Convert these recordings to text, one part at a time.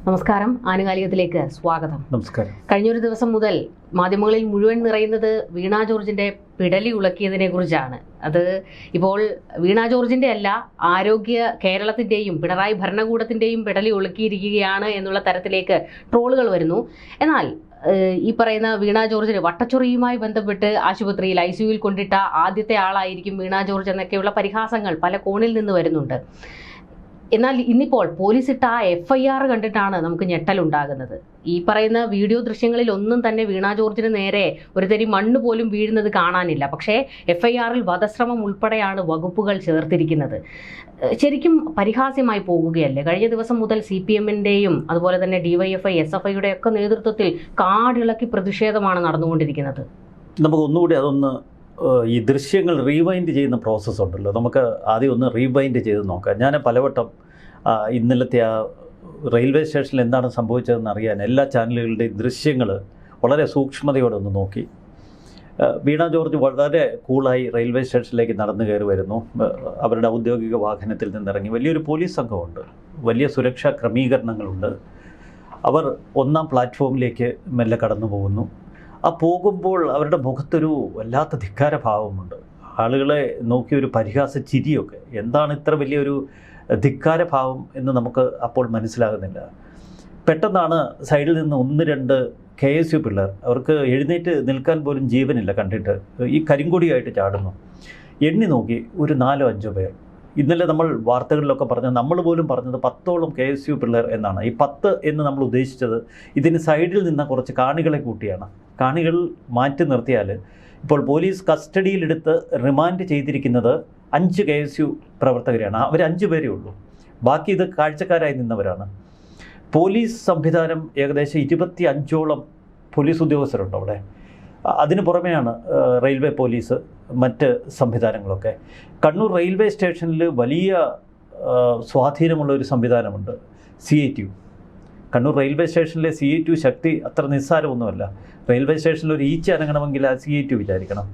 നമസ്കാരം, ആനുകാലികത്തിലേക്ക് സ്വാഗതം. നമസ്കാരം. കഴിഞ്ഞൊരു ദിവസം മുതൽ മാധ്യമങ്ങളിൽ മുഴുവൻ നിറയുന്നത് വീണ ജോർജിന്റെ പിടലി ഉളക്കിയതിനെ കുറിച്ചാണ്. അത് ഇപ്പോൾ വീണ ജോർജിന്റെ അല്ല, കേരളത്തിന്റെയും പിണറായി ഭരണകൂടത്തിന്റെയും പിടലി ഉളുക്കിയിരിക്കുകയാണ് എന്നുള്ള തരത്തിലേക്ക് ട്രോളുകൾ വരുന്നു. എന്നാൽ ഈ പറയുന്ന വീണ ജോർജിന് വട്ടച്ചൊറിയുമായി ബന്ധപ്പെട്ട് ആശുപത്രിയിൽ ICUവിൽ കൊണ്ടിട്ട ആദ്യത്തെ ആളായിരിക്കും വീണ ജോർജ് എന്നൊക്കെയുള്ള പരിഹാസങ്ങൾ പല കോണിൽ നിന്ന് വരുന്നുണ്ട്. എന്നാൽ ഇന്നിപ്പോൾ പോലീസ് ഇട്ട ആ FIR കണ്ടിട്ടാണ് നമുക്ക് ഞെട്ടലുണ്ടാകുന്നത്. ഈ പറയുന്ന വീഡിയോ ദൃശ്യങ്ങളിൽ ഒന്നും തന്നെ വീണ ജോർജിന് നേരെ ഒരു തരി മണ്ണ് പോലും വീഴുന്നത് കാണാനില്ല. പക്ഷേ FIRൽ വധശ്രമം ഉൾപ്പെടെയാണ് വകുപ്പുകൾ ചേർത്തിരിക്കുന്നത്. ശരിക്കും പരിഹാസ്യമായി പോകുകയല്ലേ? കഴിഞ്ഞ ദിവസം മുതൽ CPMന്റെയും അതുപോലെ തന്നെ DYFI, SFIയുടെ ഒക്കെ നേതൃത്വത്തിൽ കാടിളക്കി പ്രതിഷേധമാണ് നടന്നുകൊണ്ടിരിക്കുന്നത്. നമുക്ക് ഒന്നുകൂടി അതൊന്ന് ഈ ദൃശ്യങ്ങൾ റീവൈൻഡ് ചെയ്യുന്ന പ്രോസസ്സ് ഉണ്ടല്ലോ, നമുക്ക് ആദ്യം ഒന്ന് റീവൈൻഡ് ചെയ്ത് നോക്കാം. ഞാൻ പലവട്ടം ഇന്നലത്തെ ആ റെയിൽവേ സ്റ്റേഷനിൽ എന്താണ് സംഭവിച്ചതെന്ന് അറിയാൻ എല്ലാ ചാനലുകളുടെയും ദൃശ്യങ്ങൾ വളരെ സൂക്ഷ്മതയോടെ ഒന്ന് നോക്കി. വീണ ജോർജ് വളരെ കൂളായി റെയിൽവേ സ്റ്റേഷനിലേക്ക് നടന്നു കയറി വരുന്നു. അവരുടെ ഔദ്യോഗിക വാഹനത്തിൽ നിന്നിറങ്ങി. വലിയൊരു പോലീസ് സംഘമുണ്ട്, വലിയ സുരക്ഷാ ക്രമീകരണങ്ങളുണ്ട്. അവർ ഒന്നാം പ്ലാറ്റ്ഫോമിലേക്ക് മെല്ലെ കടന്നു പോകുന്നു. ആ പോകുമ്പോൾ അവരുടെ മുഖത്തൊരു വല്ലാത്ത ധിക്കാരഭാവമുണ്ട്. ആളുകളെ നോക്കിയൊരു പരിഹാസ ചിരിയൊക്കെ. എന്താണ് ഇത്ര വലിയൊരു ധിക്കാരഭാവം എന്ന് നമുക്ക് അപ്പോൾ മനസ്സിലാകുന്നില്ല. പെട്ടെന്നാണ് സൈഡിൽ നിന്ന് 1-2 KSU പിള്ളേർ, അവർക്ക് എഴുന്നേറ്റ് നിൽക്കാൻ പോലും ജീവനില്ല കണ്ടിട്ട്, ഈ കരിങ്കൊടിയായിട്ട് ചാടുന്നു. എണ്ണി നോക്കി ഒരു 4-5 പേർ. ഇന്നലെ നമ്മൾ വാർത്തകളിലൊക്കെ പറഞ്ഞത്, നമ്മൾ പോലും പറഞ്ഞത് 10ഓളം KSU പിള്ളേർ എന്നാണ്. ഈ 10 എന്ന് നമ്മൾ ഉദ്ദേശിച്ചത് ഇതിന് സൈഡിൽ നിന്ന കുറച്ച് കാണികളെ കൂട്ടിയാണ്. കാണികൾ മാറ്റി നിർത്തിയാൽ ഇപ്പോൾ പോലീസ് കസ്റ്റഡിയിലെടുത്ത് റിമാൻഡ് ചെയ്തിരിക്കുന്നത് 5 KSU പ്രവർത്തകരാണ്. അവർ 5 പേരേ ഉള്ളൂ. ബാക്കി ഇത് കാഴ്ചക്കാരായി നിന്നവരാണ്. പോലീസ് സംവിധാനം ഏകദേശം 25ഓളം പോലീസ് ഉദ്യോഗസ്ഥരുണ്ട് അവിടെ. അതിന് പുറമെയാണ് റെയിൽവേ പോലീസ്, മറ്റ് സംവിധാനങ്ങളൊക്കെ. കണ്ണൂർ റെയിൽവേ സ്റ്റേഷനിൽ വലിയ സ്വാധീനമുള്ള ഒരു സംവിധാനമുണ്ട്, CITU. കണ്ണൂർ റെയിൽവേ സ്റ്റേഷനിലെ CITU ശക്തി അത്ര നിസ്സാരമൊന്നുമല്ല. റെയിൽവേ സ്റ്റേഷനിൽ ഒരു ഈച്ച അനങ്ങണമെങ്കിൽ ആ CITU വിചാരിക്കണം.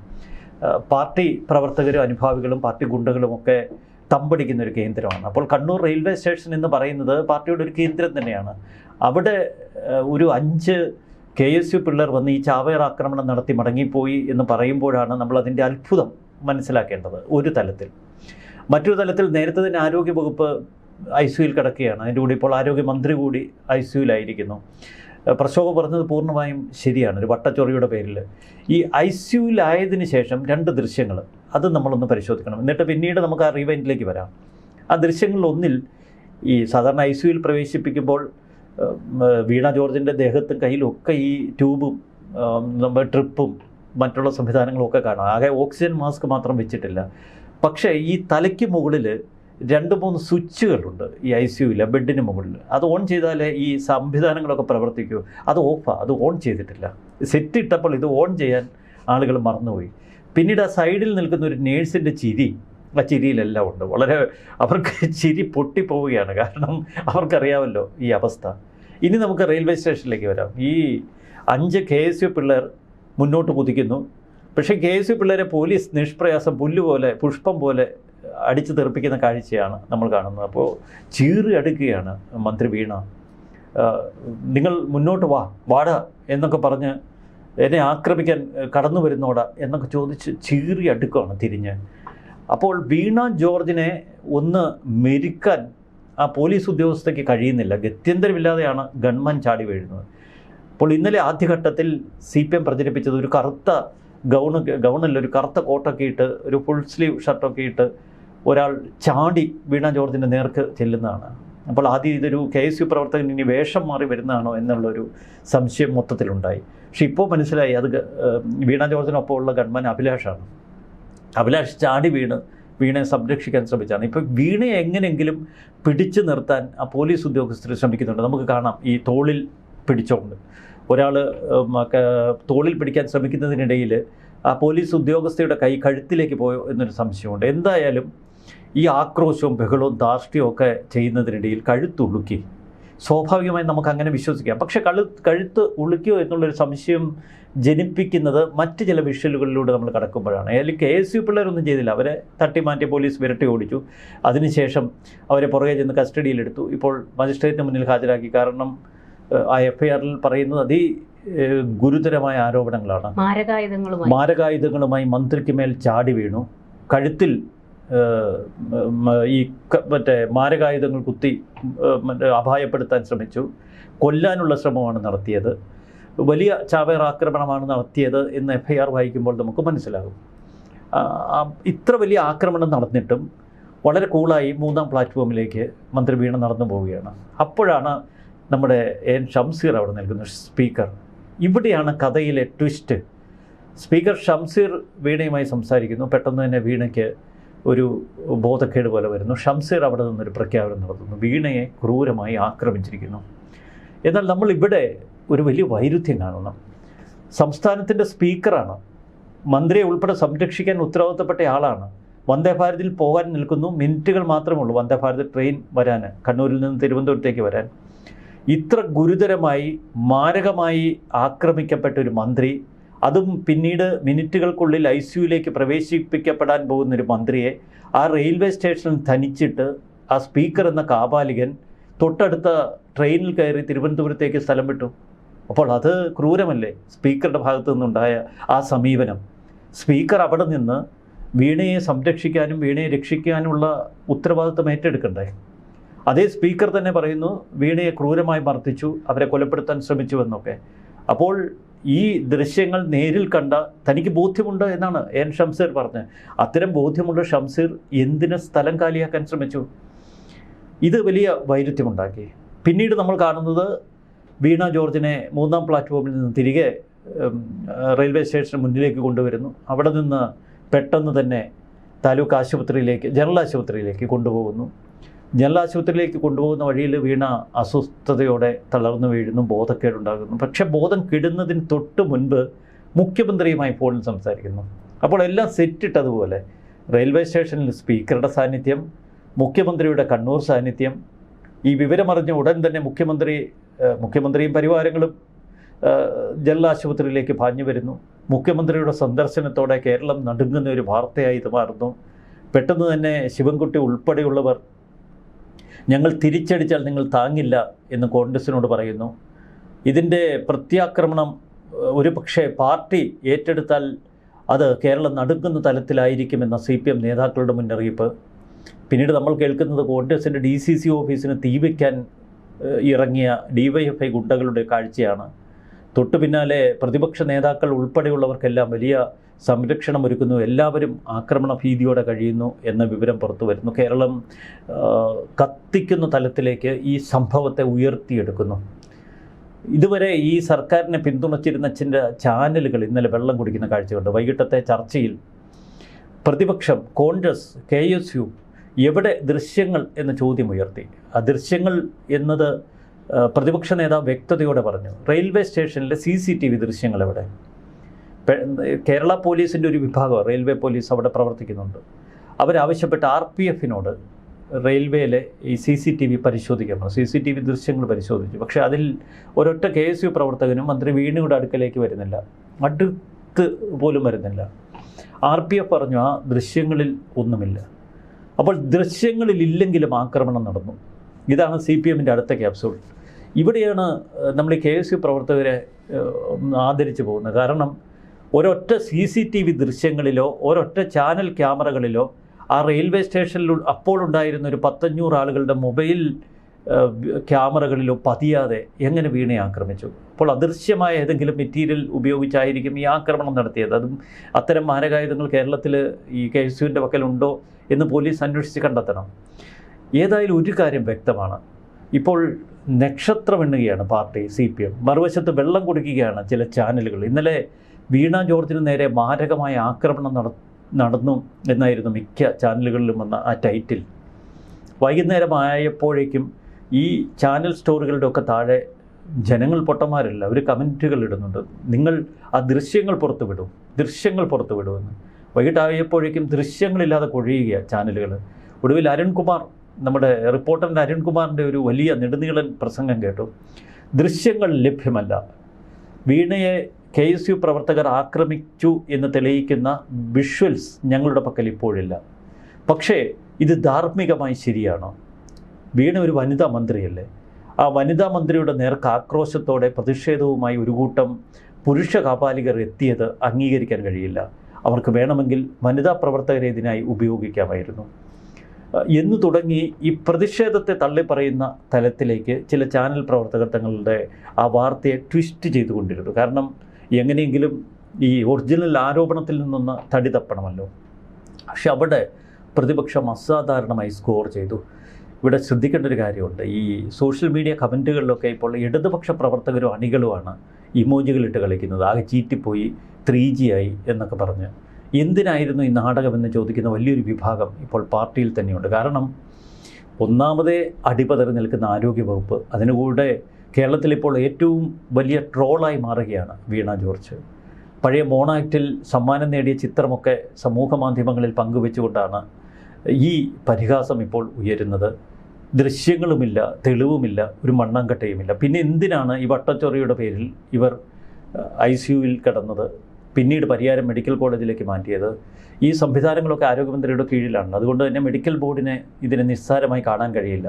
പാർട്ടി പ്രവർത്തകരും അനുഭാവികളും പാർട്ടി ഗുണ്ടകളുമൊക്കെ തമ്പടിക്കുന്ന ഒരു കേന്ദ്രമാണ്. അപ്പോൾ കണ്ണൂർ റെയിൽവേ സ്റ്റേഷൻ എന്ന് പറയുന്നത് പാർട്ടിയുടെ ഒരു കേന്ദ്രം തന്നെയാണ്. അവിടെ ഒരു 5 KSU പിള്ളേർ വന്ന് ഈ ചാവേർ ആക്രമണം നടത്തി മടങ്ങിപ്പോയി എന്ന് പറയുമ്പോഴാണ് നമ്മൾ അതിൻ്റെ അത്ഭുതം മനസ്സിലാക്കേണ്ടത് ഒരു തലത്തിൽ. മറ്റൊരു തലത്തിൽ നേരത്തെ തന്നെ ആരോഗ്യവകുപ്പ് ICUവിൽ കിടക്കുകയാണ്. അതിൻ്റെ കൂടി ഇപ്പോൾ ആരോഗ്യമന്ത്രി കൂടി ICUവിലായിരിക്കുന്നു. പ്രശോഭ പറഞ്ഞത് പൂർണ്ണമായും ശരിയാണ്. ഒരു വട്ടച്ചൊറിയുടെ പേരിൽ ഈ ICUവിലായതിനു ശേഷം 2 ദൃശ്യങ്ങൾ, അത് നമ്മളൊന്ന് പരിശോധിക്കണം. എന്നിട്ട് പിന്നീട് നമുക്ക് ആ റീവൈൻഡിലേക്ക് വരാം. ആ ദൃശ്യങ്ങളിൽ ഒന്നിൽ ഈ സാധാരണ ICUവിൽ പ്രവേശിപ്പിക്കുമ്പോൾ വീണ ജോർജിൻ്റെ ദേഹത്തും കയ്യിലൊക്കെ ഈ ട്യൂബും നമ്മുടെ ട്രിപ്പും മറ്റുള്ള സംവിധാനങ്ങളും ഒക്കെ കാണാം. ആകെ ഓക്സിജൻ മാസ്ക് മാത്രം വെച്ചിട്ടില്ല. പക്ഷേ ഈ തലയ്ക്ക് മുകളിൽ 2-3 സ്വിച്ചുകളുണ്ട് ഈ ICUവിൽ, ബെഡിന് മുകളിൽ. അത് ഓൺ ചെയ്താലേ ഈ സംവിധാനങ്ങളൊക്കെ പ്രവർത്തിക്കൂ. അത് ഓഫാണ്, അത് ഓൺ ചെയ്തിട്ടില്ല. സെറ്റ് ഇട്ടപ്പോൾ ഇത് ഓൺ ചെയ്യാൻ ആളുകൾ മറന്നുപോയി. പിന്നീട് ആ സൈഡിൽ നിൽക്കുന്ന ഒരു നേഴ്സിൻ്റെ ചിരി, ആ ചിരിയിലെല്ലാം ഉണ്ട്. വളരെ അവർക്ക് ചിരി പൊട്ടിപ്പോവുകയാണ്. കാരണം അവർക്കറിയാമല്ലോ ഈ അവസ്ഥ. ഇനി നമുക്ക് റെയിൽവേ സ്റ്റേഷനിലേക്ക് വരാം. ഈ 5 KSU പിള്ളേർ മുന്നോട്ട് കുതിക്കുന്നു. പക്ഷേ KSU പിള്ളേരെ പോലീസ് നിഷ്പ്രയാസം പുല്ലുപോലെ, പുഷ്പം പോലെ അടിച്ചു തെറിപ്പിക്കുന്ന കാഴ്ചയാണ് നമ്മൾ കാണുന്നത്. അപ്പോൾ ചീറി അടുക്കുകയാണ് മന്ത്രി വീണ. നിങ്ങൾ മുന്നോട്ട് വാടാ എന്നൊക്കെ പറഞ്ഞ് എന്നെ ആക്രമിക്കാൻ കടന്നു വരുന്നോടാ എന്നൊക്കെ ചോദിച്ച് ചീറി അടുക്കുകയാണ് തിരിഞ്ഞ്. അപ്പോൾ വീണ ജോർജിനെ ഒന്ന് മെരുക്കാൻ ആ പോലീസ് ഉദ്യോഗസ്ഥയ്ക്ക് കഴിയുന്നില്ല. ഗത്യന്തരമില്ലാതെയാണ് ഗൺമാൻ ചാടി വീഴുന്നത്. അപ്പോൾ ഇന്നലെ ആദ്യഘട്ടത്തിൽ CPM പ്രചരിപ്പിച്ചത് ഒരു കറുത്ത ഗൗണല്ല, ഒരു കറുത്ത കോട്ടൊക്കെ ഇട്ട്, ഒരു ഫുൾ സ്ലീവ് ഷർട്ടൊക്കെ ഇട്ട് ഒരാൾ ചാടി വീണ ജോർജിൻ്റെ നേർക്ക് ചെല്ലുന്നതാണ്. അപ്പോൾ ആദ്യം ഇതൊരു KSU പ്രവർത്തകൻ ഇനി വേഷം മാറി വരുന്നതാണോ എന്നുള്ളൊരു സംശയം മൊത്തത്തിലുണ്ടായി. പക്ഷെ ഇപ്പോൾ മനസ്സിലായി അത് വീണ ജോർജിനൊപ്പം ഉള്ള ഗൺമാൻ അഭിലാഷാണ്. അഭിലാഷ് ചാടി വീണയെ സംരക്ഷിക്കാൻ ശ്രമിച്ചാണ്. ഇപ്പോൾ വീണയെ എങ്ങനെയെങ്കിലും പിടിച്ചു നിർത്താൻ ആ പോലീസ് ഉദ്യോഗസ്ഥർ ശ്രമിക്കുന്നുണ്ട്. നമുക്ക് കാണാം, ഈ തോളിൽ പിടിച്ചുകൊണ്ട് ഒരാൾ തോളിൽ പിടിക്കാൻ ശ്രമിക്കുന്നതിനിടയിൽ ആ പോലീസ് ഉദ്യോഗസ്ഥയുടെ കൈ കഴുത്തിലേക്ക് പോയോ എന്നൊരു സംശയമുണ്ട്. എന്തായാലും ഈ ആക്രോശവും ബഹളവും ധാർഷ്ട്യവും ഒക്കെ ചെയ്യുന്നതിനിടയിൽ കഴുത്തുളുക്കി സ്വാഭാവികമായി നമുക്ക് അങ്ങനെ വിശ്വസിക്കാം. പക്ഷേ കഴുത്ത് ഉളുക്കിയോ എന്നുള്ളൊരു സംശയം ജനിപ്പിക്കുന്നത് മറ്റ് ചില വിഷ്വലുകളിലൂടെ നമ്മൾ കടക്കുമ്പോഴാണ്. അതിൽ KSU പിള്ളേരൊന്നും ചെയ്തില്ല. അവരെ തട്ടിമാറ്റി പോലീസ് വിരട്ടി ഓടിച്ചു. അതിനുശേഷം അവരെ പുറകെ ചെന്ന് കസ്റ്റഡിയിലെടുത്തു. ഇപ്പോൾ മജിസ്ട്രേറ്റിന് മുന്നിൽ ഹാജരാക്കി. കാരണം ആ FIR-ൽ പറയുന്നത് ഗുരുതരമായ ആരോപണങ്ങളാണ്. മാരകായുധങ്ങളുമായി മന്ത്രിക്ക് മേൽ ചാടി വീണു, കഴുത്തിൽ ഈ മറ്റേ മാരകായുധങ്ങൾ കുത്തി അപായപ്പെടുത്താൻ ശ്രമിച്ചു, കൊല്ലാനുള്ള ശ്രമമാണ് നടത്തിയത്, വലിയ ചാവേർ ആക്രമണമാണ് നടത്തിയത് എന്ന് FIR വായിക്കുമ്പോൾ നമുക്ക് മനസ്സിലാകും. ഇത്ര വലിയ ആക്രമണം നടന്നിട്ടും വളരെ കൂളായി 3-ാം പ്ലാറ്റ്ഫോമിലേക്ക് മന്ത്രി വീണ നടന്നു പോവുകയാണ്. അപ്പോഴാണ് നമ്മുടെ N. ഷംസീർ അവിടെ നിൽക്കുന്ന സ്പീക്കർ. ഇവിടെയാണ് കഥയിലെ ട്വിസ്റ്റ്. സ്പീക്കർ ഷംസീർ വീണയുമായി സംസാരിക്കുന്നു. പെട്ടെന്ന് തന്നെ വീണയ്ക്ക് ഒരു ബോധക്കേട് പോലെ വരുന്നു. ഷംസീർ അവിടെ നിന്നൊരു പ്രഖ്യാപനം നടത്തുന്നു, വീണയെ ക്രൂരമായി ആക്രമിച്ചിരിക്കുന്നു. എന്നാൽ നമ്മളിവിടെ ഒരു വലിയ വൈരുദ്ധ്യം കാണണം. സംസ്ഥാനത്തിൻ്റെ സ്പീക്കറാണ്, മന്ത്രിയെ ഉൾപ്പെടെ സംരക്ഷിക്കാൻ ഉത്തരവാദിത്തപ്പെട്ട ആളാണ്. വന്ദേ ഭാരതിൽ പോകാൻ നിൽക്കുന്നു. മിനിറ്റുകൾ മാത്രമേ ഉള്ളൂ വന്ദേ ഭാരത് ട്രെയിൻ വരാൻ, കണ്ണൂരിൽ നിന്ന് തിരുവനന്തപുരത്തേക്ക് വരാൻ. ഇത്ര ഗുരുതരമായി മാരകമായി ആക്രമിക്കപ്പെട്ട ഒരു മന്ത്രി, അതും പിന്നീട് മിനിറ്റുകൾക്കുള്ളിൽ ICUയിലേക്ക് പ്രവേശിപ്പിക്കപ്പെടാൻ പോകുന്നൊരു മന്ത്രിയെ ആ റെയിൽവേ സ്റ്റേഷനിൽ തനിച്ചിട്ട് ആ സ്പീക്കർ എന്ന കാപാലികൻ തൊട്ടടുത്ത ട്രെയിനിൽ കയറി തിരുവനന്തപുരത്തേക്ക് സ്ഥലം വിട്ടു. അപ്പോൾ അത് ക്രൂരമല്ലേ സ്പീക്കറുടെ ഭാഗത്തു നിന്നുണ്ടായ ആ സമീപനം? സ്പീക്കർ അവിടെ നിന്ന് വീണയെ സംരക്ഷിക്കാനും വീണയെ രക്ഷിക്കാനുമുള്ള ഉത്തരവാദിത്വം ഏറ്റെടുക്കണ്ടേ? അതേ സ്പീക്കർ തന്നെ പറയുന്നു വീണയെ ക്രൂരമായി മർദ്ദിച്ചു, അവരെ കൊലപ്പെടുത്താൻ ശ്രമിച്ചുവെന്നൊക്കെ. അപ്പോൾ ഈ ദൃശ്യങ്ങൾ നേരിൽ കണ്ട തനിക്ക് ബോധ്യമുണ്ട് എന്നാണ് N. ഷംസീർ പറഞ്ഞത്. അത്തരം ബോധ്യമുള്ള ഷംസീർ എന്തിന് സ്ഥലം കാലിയാക്കാൻ ശ്രമിച്ചു? ഇത് വലിയ വൈരുദ്ധ്യമുണ്ടാക്കി. പിന്നീട് നമ്മൾ കാണുന്നത് വീണ ജോർജിനെ 3-ാം പ്ലാറ്റ്ഫോമിൽ നിന്ന് തിരികെ റെയിൽവേ സ്റ്റേഷന് മുന്നിലേക്ക് കൊണ്ടുവരുന്നു. അവിടെ നിന്ന് പെട്ടെന്ന് തന്നെ താലൂക്ക് ആശുപത്രിയിലേക്ക്, ജനറൽ ആശുപത്രിയിലേക്ക് കൊണ്ടുപോകുന്നു. ജനറൽ ആശുപത്രിയിലേക്ക് കൊണ്ടുപോകുന്ന വഴിയിൽ വീണ അസ്വസ്ഥതയോടെ തളർന്നു വീഴുന്നു, ബോധക്കേടുണ്ടാകുന്നു. പക്ഷേ ബോധം കെടുന്നതിന് തൊട്ട് മുൻപ് മുഖ്യമന്ത്രിയുമായി ഫോണിൽ സംസാരിക്കുന്നു. അപ്പോൾ എല്ലാം സെറ്റിട്ടതുപോലെ റെയിൽവേ സ്റ്റേഷനിൽ സ്പീക്കറുടെ സാന്നിധ്യം, മുഖ്യമന്ത്രിയുടെ കണ്ണൂർ സാന്നിധ്യം. ഈ വിവരമറിഞ്ഞ ഉടൻ തന്നെ മുഖ്യമന്ത്രിയും പരിവാരങ്ങളും ജനറൽ ആശുപത്രിയിലേക്ക് പാഞ്ഞു വരുന്നു. മുഖ്യമന്ത്രിയുടെ സന്ദർശനത്തോടെ കേരളം നടുങ്ങുന്ന ഒരു വാർത്തയായി ഇത് മാറുന്നു. പെട്ടെന്ന് തന്നെ ശിവൻകുട്ടി ഉൾപ്പെടെയുള്ളവർ ഞങ്ങൾ തിരിച്ചടിച്ചാൽ നിങ്ങൾ താങ്ങില്ല എന്ന് കോൺഗ്രസിനോട് പറയുന്നു. ഇതിൻ്റെ പ്രത്യാക്രമണം ഒരു പക്ഷേ പാർട്ടി ഏറ്റെടുത്താൽ അത് കേരളം നടുക്കുന്ന തലത്തിലായിരിക്കുമെന്ന CPM നേതാക്കളുടെ മുന്നറിയിപ്പ്. പിന്നീട് നമ്മൾ കേൾക്കുന്നത് കോൺഗ്രസിൻ്റെ DCC ഓഫീസിന് തീ വയ്ക്കാൻ ഇറങ്ങിയ DYFI ഗുണ്ടകളുടെ കാഴ്ചയാണ്. തൊട്ടു പിന്നാലെ പ്രതിപക്ഷ നേതാക്കൾ ഉൾപ്പെടെയുള്ളവർക്കെല്ലാം വലിയ സംരക്ഷണം ഒരുക്കുന്നു, എല്ലാവരും ആക്രമണ ഭീതിയോടെ കഴിയുന്നു എന്ന വിവരം പുറത്തു വരുന്നു. കേരളം കത്തിക്കുന്ന തലത്തിലേക്ക് ഈ സംഭവത്തെ ഉയർത്തിയെടുക്കുന്നു. ഇതുവരെ ഈ സർക്കാരിനെ പിന്തുണച്ചിരുന്ന ചില ചാനലുകൾ ഇന്നലെ വെള്ളം കുടിക്കുന്ന കാഴ്ചയുണ്ട്. വൈകിട്ടത്തെ ചർച്ചയിൽ പ്രതിപക്ഷം, കോൺഗ്രസ്, KSU എവിടെ ദൃശ്യങ്ങൾ എന്ന ചോദ്യം ഉയർത്തി. ആ ദൃശ്യങ്ങൾ എന്നത് പ്രതിപക്ഷ നേതാവ് വ്യക്തതയോടെ പറഞ്ഞു. റെയിൽവേ സ്റ്റേഷനിലെ CCTV ദൃശ്യങ്ങൾ എവിടെ? കേരള പോലീസിൻ്റെ ഒരു വിഭാഗം, റെയിൽവേ പോലീസ് അവിടെ പ്രവർത്തിക്കുന്നുണ്ട്. അവരാവശ്യപ്പെട്ട RPF-നോട് റെയിൽവേയിലെ ഈ CCTV പരിശോധിക്കണം. CCTV ദൃശ്യങ്ങൾ പരിശോധിച്ചു. പക്ഷേ അതിൽ ഒരൊറ്റ KSU പ്രവർത്തകനും മന്ത്രി വീണയുടെ അടുക്കലേക്ക് വരുന്നില്ല, അടുത്ത് പോലും വരുന്നില്ല. RPF പറഞ്ഞു ആ ദൃശ്യങ്ങളിൽ ഒന്നുമില്ല. അപ്പോൾ ദൃശ്യങ്ങളിലില്ലെങ്കിലും ആക്രമണം നടന്നു. ഇതാണ് CPM-ൻ്റെ അടുത്ത ക്യാപ്സൂൾ. ഇവിടെയാണ് നമ്മൾ ഈ KSU പ്രവർത്തകരെ ആദരിച്ചു പോകുന്നത്. കാരണം ഒരൊറ്റ CCTV ദൃശ്യങ്ങളിലോ ഒരൊറ്റ ചാനൽ ക്യാമറകളിലോ ആ റെയിൽവേ സ്റ്റേഷനിൽ അപ്പോൾ ഉണ്ടായിരുന്ന ഒരു 100-500 ആളുകളുടെ മൊബൈൽ ക്യാമറകളിലോ പതിയാതെ എങ്ങനെ വീണയെ ആക്രമിച്ചു? അപ്പോൾ അദൃശ്യമായ ഏതെങ്കിലും മെറ്റീരിയൽ ഉപയോഗിച്ചായിരിക്കും ഈ ആക്രമണം നടത്തിയത്. അതും അത്തരം മാരകായുധങ്ങൾ കേരളത്തിൽ ഈ KSUവിൻ്റെ പക്കലുണ്ടോ എന്ന് പോലീസ് അന്വേഷിച്ച് കണ്ടെത്തണം. ഏതായാലും ഒരു കാര്യം വ്യക്തമാണ്, ഇപ്പോൾ നക്ഷത്രമെണ്ണുകയാണ് പാർട്ടി CPM. മറുവശത്ത് വെള്ളം കുടിക്കുകയാണ് ചില ചാനലുകൾ. ഇന്നലെ വീണ ജോർജിന് നേരെ മാരകമായ ആക്രമണം നടന്നു എന്നായിരുന്നു മിക്ക ചാനലുകളിലും വന്ന ആ ടൈറ്റിൽ. വൈകുന്നേരമായപ്പോഴേക്കും ഈ ചാനൽ സ്റ്റോറികളുടെ ഒക്കെ താഴെ ജനങ്ങൾ പൊട്ടന്മാരല്ല, അവർ കമൻറ്റുകൾ ഇടുന്നുണ്ട്, നിങ്ങൾ ആ ദൃശ്യങ്ങൾ പുറത്തുവിടുമെന്ന്. വൈകിട്ടായപ്പോഴേക്കും ദൃശ്യങ്ങളില്ലാതെ കൊഴിയുക ചാനലുകൾ. ഒടുവിൽ അരുൺകുമാർ നമ്മുടെ റിപ്പോർട്ടറിൻ്റെ അരുൺകുമാറിൻ്റെ ഒരു വലിയ നെടുനീളൻ പ്രസംഗം കേട്ടു. ദൃശ്യങ്ങൾ ലഭ്യമല്ല, വീണയെ KSU പ്രവർത്തകർ ആക്രമിച്ചു എന്ന് തെളിയിക്കുന്ന വിഷ്വൽസ് ഞങ്ങളുടെ പക്കൽ ഇപ്പോഴില്ല. പക്ഷേ ഇത് ധാർമ്മികമായി ശരിയാണോ? വീണ ഒരു വനിതാ മന്ത്രിയല്ലേ? ആ വനിതാ മന്ത്രിയുടെ നേർക്ക് ആക്രോശത്തോടെ പ്രതിഷേധവുമായി ഒരു കൂട്ടം പുരുഷ കാപാലികർ എത്തിയത് അംഗീകരിക്കാൻ കഴിയില്ല. അവർക്ക് വേണമെങ്കിൽ വനിതാ പ്രവർത്തകരെ ഇതിനായി ഉപയോഗിക്കാമായിരുന്നു എന്ന് തുടങ്ങി ഈ പ്രതിഷേധത്തെ തള്ളിപ്പറയുന്ന തലത്തിലേക്ക് ചില ചാനൽ പ്രവർത്തകർ തങ്ങളുടെ ആ വാർത്തയെ ട്വിസ്റ്റ് ചെയ്തുകൊണ്ടിരുന്നു. കാരണം എങ്ങനെയെങ്കിലും ഈ ഒറിജിനൽ ആരോപണത്തിൽ നിന്നൊന്ന് തടി തപ്പണമല്ലോ. പക്ഷെ അവിടെ പ്രതിപക്ഷം അസാധാരണമായി സ്കോർ ചെയ്തു. ഇവിടെ ശ്രദ്ധിക്കേണ്ട ഒരു കാര്യമുണ്ട്. ഈ സോഷ്യൽ മീഡിയ കമൻറ്റുകളിലൊക്കെ ഇപ്പോൾ ഇടതുപക്ഷ പ്രവർത്തകരും അണികളുമാണ് ഇമോജികളിട്ട് കളിക്കുന്നത്. ആകെ ചീറ്റിപ്പോയി, 3G ആയി എന്നൊക്കെ പറഞ്ഞ്. എന്തിനായിരുന്നു ഈ നാടകമെന്ന് ചോദിക്കുന്ന വലിയൊരു വിഭാഗം ഇപ്പോൾ പാർട്ടിയിൽ തന്നെയുണ്ട്. കാരണം ഒന്നാമതേ അടിപതറി നിൽക്കുന്ന ആരോഗ്യവകുപ്പ്, അതിനുകൂടെ കേരളത്തിലിപ്പോൾ ഏറ്റവും വലിയ ട്രോളായി മാറുകയാണ് വീണ ജോർജ്. പഴയ മോണാക്റ്റിൽ സമ്മാനം നേടിയ ചിത്രമൊക്കെ സമൂഹ മാധ്യമങ്ങളിൽ പങ്കുവെച്ചുകൊണ്ടാണ് ഈ പരിഹാസം ഇപ്പോൾ ഉയരുന്നത്. ദൃശ്യങ്ങളുമില്ല, തെളിവുമില്ല, ഒരു മണ്ണാങ്കട്ടയുമില്ല. പിന്നെ എന്തിനാണ് ഈ വട്ടച്ചൊറിയുടെ പേരിൽ ഇവർ ICUവിൽ കിടന്നത്, പിന്നീട് പരിയാരം മെഡിക്കൽ കോളേജിലേക്ക് മാറ്റിയത്? ഈ സംവിധാനങ്ങളൊക്കെ ആരോഗ്യമന്ത്രിയുടെ കീഴിലാണ്. അതുകൊണ്ട് തന്നെ മെഡിക്കൽ ബോർഡിനെ ഇതിനെ നിസ്സാരമായി കാണാൻ കഴിയില്ല.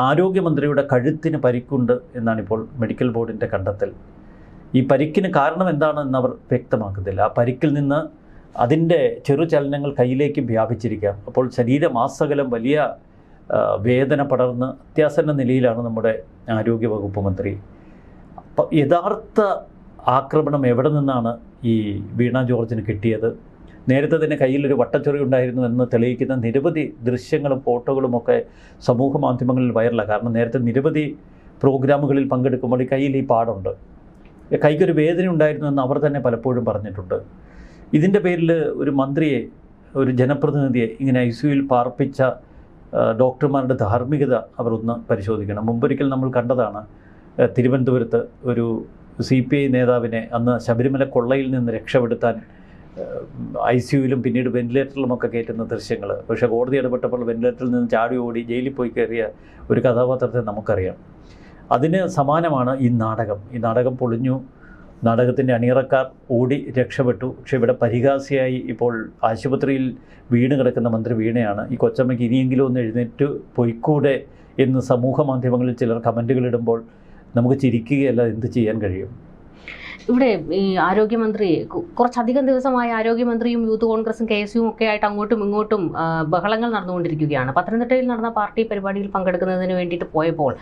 ആരോഗ്യമന്ത്രിയുടെ കഴുത്തിന് പരിക്കുണ്ട് എന്നാണിപ്പോൾ മെഡിക്കൽ ബോർഡിൻ്റെ കണ്ടെത്തൽ. ഈ പരിക്കിന് കാരണം എന്താണെന്ന് അവർ വ്യക്തമാക്കുന്നില്ല. ആ പരിക്കിൽ നിന്ന് അതിൻ്റെ ചെറുചലനങ്ങൾ കയ്യിലേക്ക് വ്യാപിച്ചിരിക്കാം. അപ്പോൾ ശരീരമാസകലം വലിയ വേദന പടർന്ന് അത്യാസന്ന നിലയിലാണ് നമ്മുടെ ആരോഗ്യവകുപ്പ് മന്ത്രി. അപ്പം യഥാർത്ഥ ആക്രമണം എവിടെ നിന്നാണ് ഈ വീണ ജോർജിന് കിട്ടിയത്? നേരത്തെ തന്നെ കയ്യിലൊരു വട്ടച്ചൊറി ഉണ്ടായിരുന്നു എന്ന് തെളിയിക്കുന്ന നിരവധി ദൃശ്യങ്ങളും ഫോട്ടോകളുമൊക്കെ സമൂഹ മാധ്യമങ്ങളിൽ വൈറലാണ്. കാരണം നേരത്തെ നിരവധി പ്രോഗ്രാമുകളിൽ പങ്കെടുക്കുമ്പോൾ ഈ കയ്യിൽ ഈ പാടുണ്ട്. കൈക്കൊരു വേദന ഉണ്ടായിരുന്നു എന്ന് അവർ തന്നെ പലപ്പോഴും പറഞ്ഞിട്ടുണ്ട്. ഇതിൻ്റെ പേരിൽ ഒരു മന്ത്രിയെ, ഒരു ജനപ്രതിനിധിയെ ഇങ്ങനെ ICUവിൽ പാർപ്പിച്ച ഡോക്ടർമാരുടെ ധാർമ്മികത അവർ ഒന്ന് പരിശോധിക്കണം. മുമ്പൊരിക്കൽ നമ്മൾ കണ്ടതാണ് തിരുവനന്തപുരത്ത് ഒരു CPI നേതാവിനെ അന്ന് ശബരിമല കൊള്ളയിൽ നിന്ന് രക്ഷപ്പെടുത്താൻ ICUവിലും പിന്നീട് വെന്റിലേറ്ററിലുമൊക്കെ കയറ്റുന്ന ദൃശ്യങ്ങൾ. പക്ഷേ കോടതി ഇടപെട്ടപ്പോൾ വെന്റിലേറ്ററിൽ നിന്ന് ചാടി ഓടി ജയിലിൽ പോയി കയറിയ ഒരു കഥാപാത്രത്തെ നമുക്കറിയാം. അതിന് സമാനമാണ് ഈ നാടകം. ഈ നാടകം പൊളിഞ്ഞു, നാടകത്തിൻ്റെ അണിയറക്കാർ ഓടി രക്ഷപ്പെട്ടു. പക്ഷേ ഇവിടെ പരിഹാസിയായി ഇപ്പോൾ ആശുപത്രിയിൽ വീണ് കിടക്കുന്ന മന്ത്രി വീണയാണ്. ഈ കൊച്ചമ്മയ്ക്ക് ഇനിയെങ്കിലും ഒന്ന് എഴുന്നേറ്റ് പൊയ്ക്കൂടെ എന്ന് സമൂഹ മാധ്യമങ്ങളിൽ ചിലർ കമൻറ്റുകളിടുമ്പോൾ നമുക്ക് ചിരിക്കുകയല്ല എന്ത് ചെയ്യാൻ കഴിയും? ഇവിടെ ഈ ആരോഗ്യമന്ത്രി കുറച്ചധികം ദിവസമായി ആരോഗ്യമന്ത്രിയും യൂത്ത് കോൺഗ്രസും KSUവും ഒക്കെ ആയിട്ട് അങ്ങോട്ടും ഇങ്ങോട്ടും ബഹളങ്ങൾ നടന്നുകൊണ്ടിരിക്കുകയാണ്. പത്തനംതിട്ടയിൽ നടന്ന പാർട്ടി പരിപാടിയിൽ പങ്കെടുക്കുന്നതിന് വേണ്ടിയിട്ട് പോയപ്പോൾ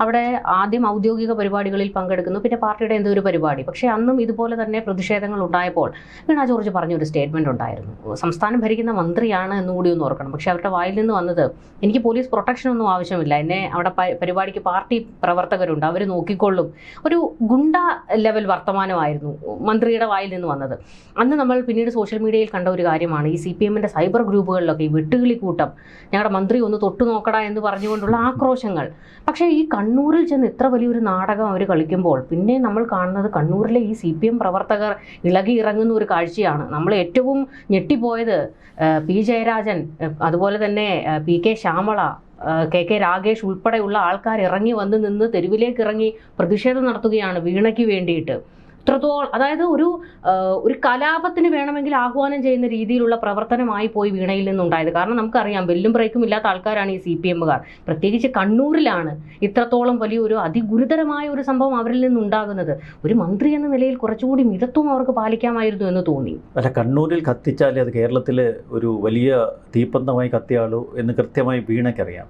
അവിടെ ആദ്യം ഔദ്യോഗിക പരിപാടികളിൽ പങ്കെടുക്കുന്നു, പിന്നെ പാർട്ടിയുടെ എന്തോ ഒരു പരിപാടി. പക്ഷേ അന്നും ഇതുപോലെ തന്നെ പ്രതിഷേധങ്ങൾ ഉണ്ടായപ്പോൾ വീണ ജോർജ് പറഞ്ഞൊരു സ്റ്റേറ്റ്മെൻറ്റ് ഉണ്ടായിരുന്നു. സംസ്ഥാനം ഭരിക്കുന്ന മന്ത്രിയാണ് എന്നുകൂടി ഒന്ന് ഓർക്കണം. പക്ഷേ അവരുടെ വായിൽ നിന്ന് വന്നത് എനിക്ക് പോലീസ് പ്രൊട്ടക്ഷൻ ഒന്നും ആവശ്യമില്ല, എന്നെ അവിടെ പരിപാടിക്ക് പാർട്ടി പ്രവർത്തകരുണ്ട്, അവർ നോക്കിക്കൊള്ളും. ഒരു ഗുണ്ട ലെവൽ വർത്തമാനമായിരുന്നു മന്ത്രിയുടെ വായിൽ നിന്ന് വന്നത്. അന്ന് നമ്മൾ പിന്നീട് സോഷ്യൽ മീഡിയയിൽ കണ്ട ഒരു കാര്യമാണ് ഈ CPMൻ്റെ സൈബർ ഗ്രൂപ്പുകളിലൊക്കെ ഈ വെട്ടുകിളി കൂട്ടം, ഞങ്ങളുടെ മന്ത്രി ഒന്ന് തൊട്ടു നോക്കടാ എന്ന് പറഞ്ഞുകൊണ്ടുള്ള ആക്രോശങ്ങൾ. പക്ഷേ ഈ കണ്ണൂരിൽ ചെന്ന് ഇത്ര വലിയൊരു നാടകം അവർ കളിക്കുമ്പോൾ പിന്നെ നമ്മൾ കാണുന്നത് കണ്ണൂരിലെ ഈ CPM പ്രവർത്തകർ ഇളകി ഇറങ്ങുന്ന ഒരു കാഴ്ചയാണ്. നമ്മൾ ഏറ്റവും ഞെട്ടിപ്പോയത് P ജയരാജൻ, അതുപോലെ തന്നെ PK ശ്യാമള, KK രാഗേഷ് ഉൾപ്പെടെയുള്ള ആൾക്കാർ ഇറങ്ങി വന്ന് നിന്ന് തെരുവിലേക്ക് ഇറങ്ങി പ്രതിഷേധം നടത്തുകയാണ് വീണയ്ക്ക് വേണ്ടിയിട്ട്. ഇത്രത്തോളം, അതായത് ഒരു കലാപത്തിന് വേണമെങ്കിൽ ആഹ്വാനം ചെയ്യുന്ന രീതിയിലുള്ള പ്രവർത്തനമായി പോയി വീണയിൽ നിന്നുണ്ടായത്. കാരണം നമുക്കറിയാം ബെല്ലും ബ്രേക്കും ഇല്ലാത്ത ആൾക്കാരാണ് ഈ CPMകാർ. പ്രത്യേകിച്ച് കണ്ണൂരിലാണ് ഇത്രത്തോളം വലിയൊരു അതിഗുരുതരമായ ഒരു സംഭവം അവരിൽ നിന്നുണ്ടാകുന്നത്. ഒരു മന്ത്രി എന്ന നിലയിൽ കുറച്ചുകൂടി മിതത്വം അവർക്ക് പാലിക്കാമായിരുന്നു എന്ന് തോന്നി. അല്ല, കണ്ണൂരിൽ കത്തിച്ചാലേ അത് കേരളത്തിൽ ഒരു വലിയ തീപ്പന്തമായി കത്തിയാളൂ എന്ന് കൃത്യമായി വീണയ്ക്കറിയാം.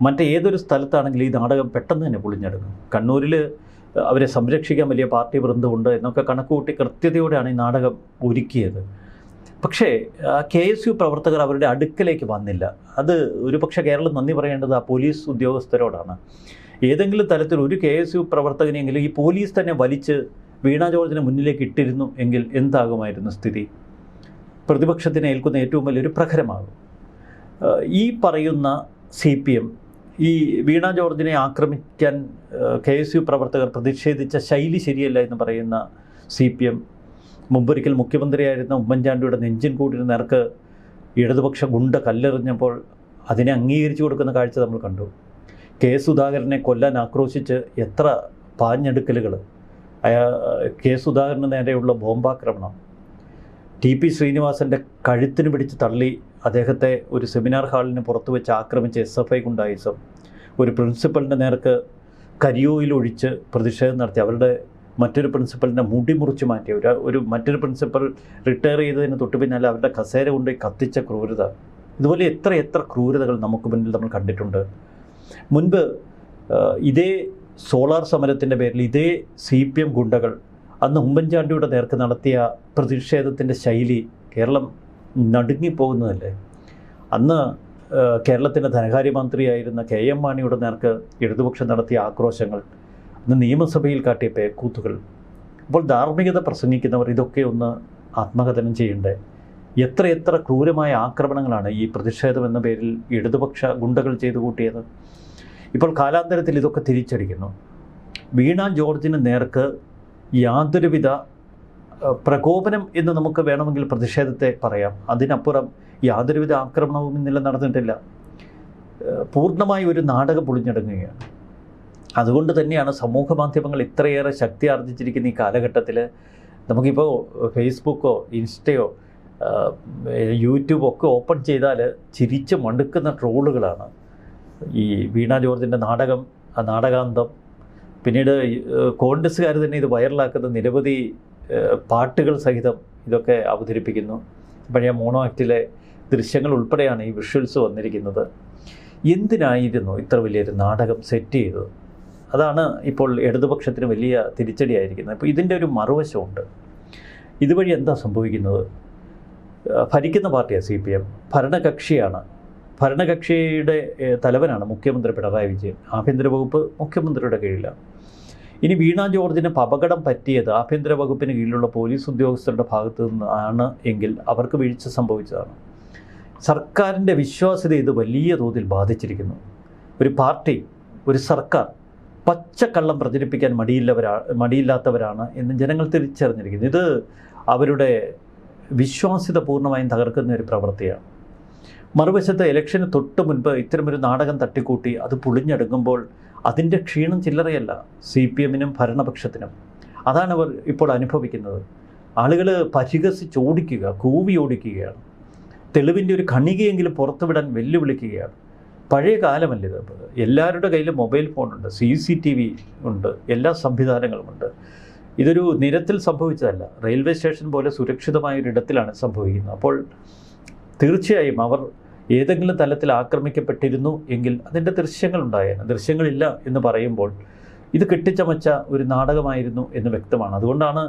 മറ്റേതൊരു സ്ഥലത്താണെങ്കിലും ഈ നാടകം പെട്ടെന്ന് തന്നെ പൊളിഞ്ഞെടുക്കും. കണ്ണൂരിൽ അവരെ സംരക്ഷിക്കാൻ വലിയ പാർട്ടി വൃന്ദമുണ്ട് എന്നൊക്കെ കണക്കുകൂട്ടി കൃത്യതയോടെയാണ് ഈ നാടകം ഒരുക്കിയത്. പക്ഷേ KSU പ്രവർത്തകർ അവരുടെ അടുക്കലേക്ക് വന്നില്ല. അത് ഒരു പക്ഷേ കേരളം നന്ദി പറയേണ്ടത് ആ പോലീസ് ഉദ്യോഗസ്ഥരോടാണ്. ഏതെങ്കിലും തരത്തിൽ ഒരു KSU പ്രവർത്തകനെങ്കിലും ഈ പോലീസ് തന്നെ വലിച്ച് വീണ ജോർജിനെ മുന്നിലേക്ക് ഇട്ടിരുന്നു എങ്കിൽ എന്താകുമായിരുന്നു സ്ഥിതി? പ്രതിപക്ഷത്തിന് ഏൽക്കുന്ന ഏറ്റവും വലിയൊരു പ്രഹരമാകും. ഈ പറയുന്ന CPM ഈ വീണ ജോർജിനെ ആക്രമിക്കാൻ KSU പ്രവർത്തകർ പ്രതിഷേധിച്ച ശൈലി ശരിയല്ല എന്ന് പറയുന്ന CPM മുമ്പൊരിക്കൽ മുഖ്യമന്ത്രിയായിരുന്ന ഉമ്മൻചാണ്ടിയുടെ നെഞ്ചിൻ കൂടിന് നേർക്ക് ഇടതുപക്ഷ ഗുണ്ട കല്ലെറിഞ്ഞപ്പോൾ അതിനെ അംഗീകരിച്ചു കൊടുക്കുന്ന കാഴ്ച നമ്മൾ കണ്ടു. കെ സുധാകരനെ കൊല്ലാൻ ആക്രോശിച്ച് എത്ര പാഞ്ഞെടുക്കലുകൾ, കെ സുധാകരന് നേരെയുള്ള ബോംബാക്രമണം, ടി പി ശ്രീനിവാസൻ്റെ കഴുത്തിന് പിടിച്ച് തള്ളി അദ്ദേഹത്തെ ഒരു സെമിനാർ ഹാളിന് പുറത്ത് വെച്ച് ആക്രമിച്ച് SFI ഗുണ്ടായിസം, ഒരു പ്രിൻസിപ്പലിൻ്റെ നേർക്ക് കരിയോയിലൊഴിച്ച് പ്രതിഷേധം നടത്തി അവരുടെ മറ്റൊരു പ്രിൻസിപ്പലിൻ്റെ മുടി മുറിച്ച് മാറ്റിയ ഒരു മറ്റൊരു പ്രിൻസിപ്പൽ റിട്ടയർ ചെയ്തതിന് തൊട്ട് പിന്നാലെ അവരുടെ കസേര കൊണ്ട് കത്തിച്ച ക്രൂരത. ഇതുപോലെ എത്ര ക്രൂരതകൾ നമുക്ക് മുന്നിൽ നമ്മൾ കണ്ടിട്ടുണ്ട്. മുൻപ് ഇതേ സോളാർ സമരത്തിൻ്റെ പേരിൽ ഇതേ CPM ഗുണ്ടകൾ അന്ന് ഉമ്മൻചാണ്ടിയുടെ നേർക്ക് നടത്തിയ പ്രതിഷേധത്തിൻ്റെ ശൈലി കേരളം നടുങ്ങിപ്പോകുന്നതല്ലേ. അന്ന് കേരളത്തിൻ്റെ ധനകാര്യമന്ത്രിയായിരുന്ന KM മാണിയുടെ നേർക്ക് ഇടതുപക്ഷം നടത്തിയ ആക്രോശങ്ങൾ, അന്ന് നിയമസഭയിൽ കാട്ടിയ പേക്കൂത്തുകൾ. അപ്പോൾ ധാർമ്മികത പ്രസംഗിക്കുന്നവർ ഇതൊക്കെ ഒന്ന് ആത്മകഥനം ചെയ്യണ്ടേ? എത്ര ക്രൂരമായ ആക്രമണങ്ങളാണ് ഈ പ്രതിഷേധം എന്ന പേരിൽ ഇടതുപക്ഷ ഗുണ്ടകൾ ചെയ്തു കൂട്ടിയത്. ഇപ്പോൾ കാലാന്തരത്തിൽ ഇതൊക്കെ തിരിച്ചടിക്കുന്നു. വീണ ജോർജിന് നേർക്ക് യാതൊരുവിധ പ്രകോപനം എന്ന് നമുക്ക് വേണമെങ്കിൽ പ്രതിഷേധത്തെ പറയാം, അതിനപ്പുറം യാതൊരുവിധ ആക്രമണവും ഇന്നലെ നടന്നിട്ടില്ല. പൂർണ്ണമായി ഒരു നാടകം പൊളിഞ്ഞടങ്ങുകയാണ്. അതുകൊണ്ട് തന്നെയാണ് സമൂഹ മാധ്യമങ്ങൾ ഇത്രയേറെ ശക്തി ആർജിച്ചിരിക്കുന്ന ഈ കാലഘട്ടത്തിൽ നമുക്കിപ്പോൾ ഫേസ്ബുക്കോ ഇൻസ്റ്റയോ യൂട്യൂബോ ഒക്കെ ഓപ്പൺ ചെയ്താൽ ചിരിച്ച് മടുക്കുന്ന ട്രോളുകളാണ്. ഈ വീണ ജോർജിൻ്റെ നാടകം, നാടകാന്തം, പിന്നീട് കോൺഗ്രസ്സുകാർ തന്നെ ഇത് വൈറലാക്കുന്ന നിരവധി പാട്ടുകൾ സഹിതം ഇതൊക്കെ അവതരിപ്പിക്കുന്നു. പഴയ മോണോ ആക്റ്റിലെ ദൃശ്യങ്ങൾ ഉൾപ്പെടെയാണ് ഈ വിഷ്വൽസ് വന്നിരിക്കുന്നത്. എന്തിനായിരുന്നു ഇത്ര വലിയൊരു നാടകം സെറ്റ് ചെയ്തത്? അതാണ് ഇപ്പോൾ ഇടതുപക്ഷത്തിന് വലിയ തിരിച്ചടിയായിരിക്കുന്നത്. അപ്പോൾ ഇതിൻ്റെ ഒരു മറുവശമുണ്ട്. ഇതുവഴി എന്താ സംഭവിക്കുന്നത്? ഭരിക്കുന്ന പാർട്ടിയാണ് CPM, ഭരണകക്ഷിയാണ്. ഭരണകക്ഷിയുടെ തലവനാണ് മുഖ്യമന്ത്രി പിണറായി വിജയൻ. ആഭ്യന്തര വകുപ്പ് മുഖ്യമന്ത്രിയുടെ കീഴിലാണ്. ഇനി വീണ ജോർജിന് അപകടം പറ്റിയത് ആഭ്യന്തര വകുപ്പിന് കീഴിലുള്ള പോലീസ് ഉദ്യോഗസ്ഥരുടെ ഭാഗത്തു നിന്നാണ് എങ്കിൽ അവർക്ക് വീഴ്ച സംഭവിച്ചതാണ്. സർക്കാരിൻ്റെ വിശ്വാസ്യത ഇത് വലിയ തോതിൽ ബാധിച്ചിരിക്കുന്നു. ഒരു പാർട്ടി, ഒരു സർക്കാർ പച്ചക്കള്ളം പ്രചരിപ്പിക്കാൻ മടിയില്ലാത്തവരാണ് എന്ന് ജനങ്ങൾ തിരിച്ചറിഞ്ഞിരിക്കുന്നു. ഇത് അവരുടെ വിശ്വാസ്യത പൂർണ്ണമായും തകർക്കുന്ന ഒരു പ്രവൃത്തിയാണ്. മറുവശത്ത് ഇലക്ഷന് തൊട്ട് മുൻപ് ഇത്തരമൊരു നാടകം തട്ടിക്കൂട്ടി അത് പൊളിഞ്ഞടുങ്ങുമ്പോൾ അതിൻ്റെ ക്ഷീണം ചില്ലറയല്ല CPMനും ഭരണപക്ഷത്തിനും. അതാണ് അവർ ഇപ്പോൾ അനുഭവിക്കുന്നത്. ആളുകൾ പരിഹസിച്ചോടിക്കുക, കൂവി ഓടിക്കുകയാണ്. തെളിവിൻ്റെ ഒരു കണികയെങ്കിലും പുറത്തുവിടാൻ വെല്ലുവിളിക്കുകയാണ്. പഴയ കാലമല്ലിത്. എല്ലാവരുടെ കയ്യിലും മൊബൈൽ ഫോണുണ്ട്, CCTV ഉണ്ട്, എല്ലാ സംവിധാനങ്ങളുമുണ്ട്. ഇതൊരു നിരത്തിൽ സംഭവിച്ചതല്ല, റെയിൽവേ സ്റ്റേഷൻ പോലെ സുരക്ഷിതമായൊരിടത്തിലാണ് സംഭവിക്കുന്നത്. അപ്പോൾ തീർച്ചയായും അവർ ഏതെങ്കിലും തലത്തിൽ ആക്രമിക്കപ്പെട്ടിരുന്നു എങ്കിൽ അതിൻ്റെ ദൃശ്യങ്ങളുണ്ടായേനെ. ദൃശ്യങ്ങളില്ല എന്ന് പറയുമ്പോൾ ഇത് കെട്ടിച്ചമച്ച ഒരു നാടകമായിരുന്നു എന്ന് വ്യക്തമാണ്. അതുകൊണ്ടാണ്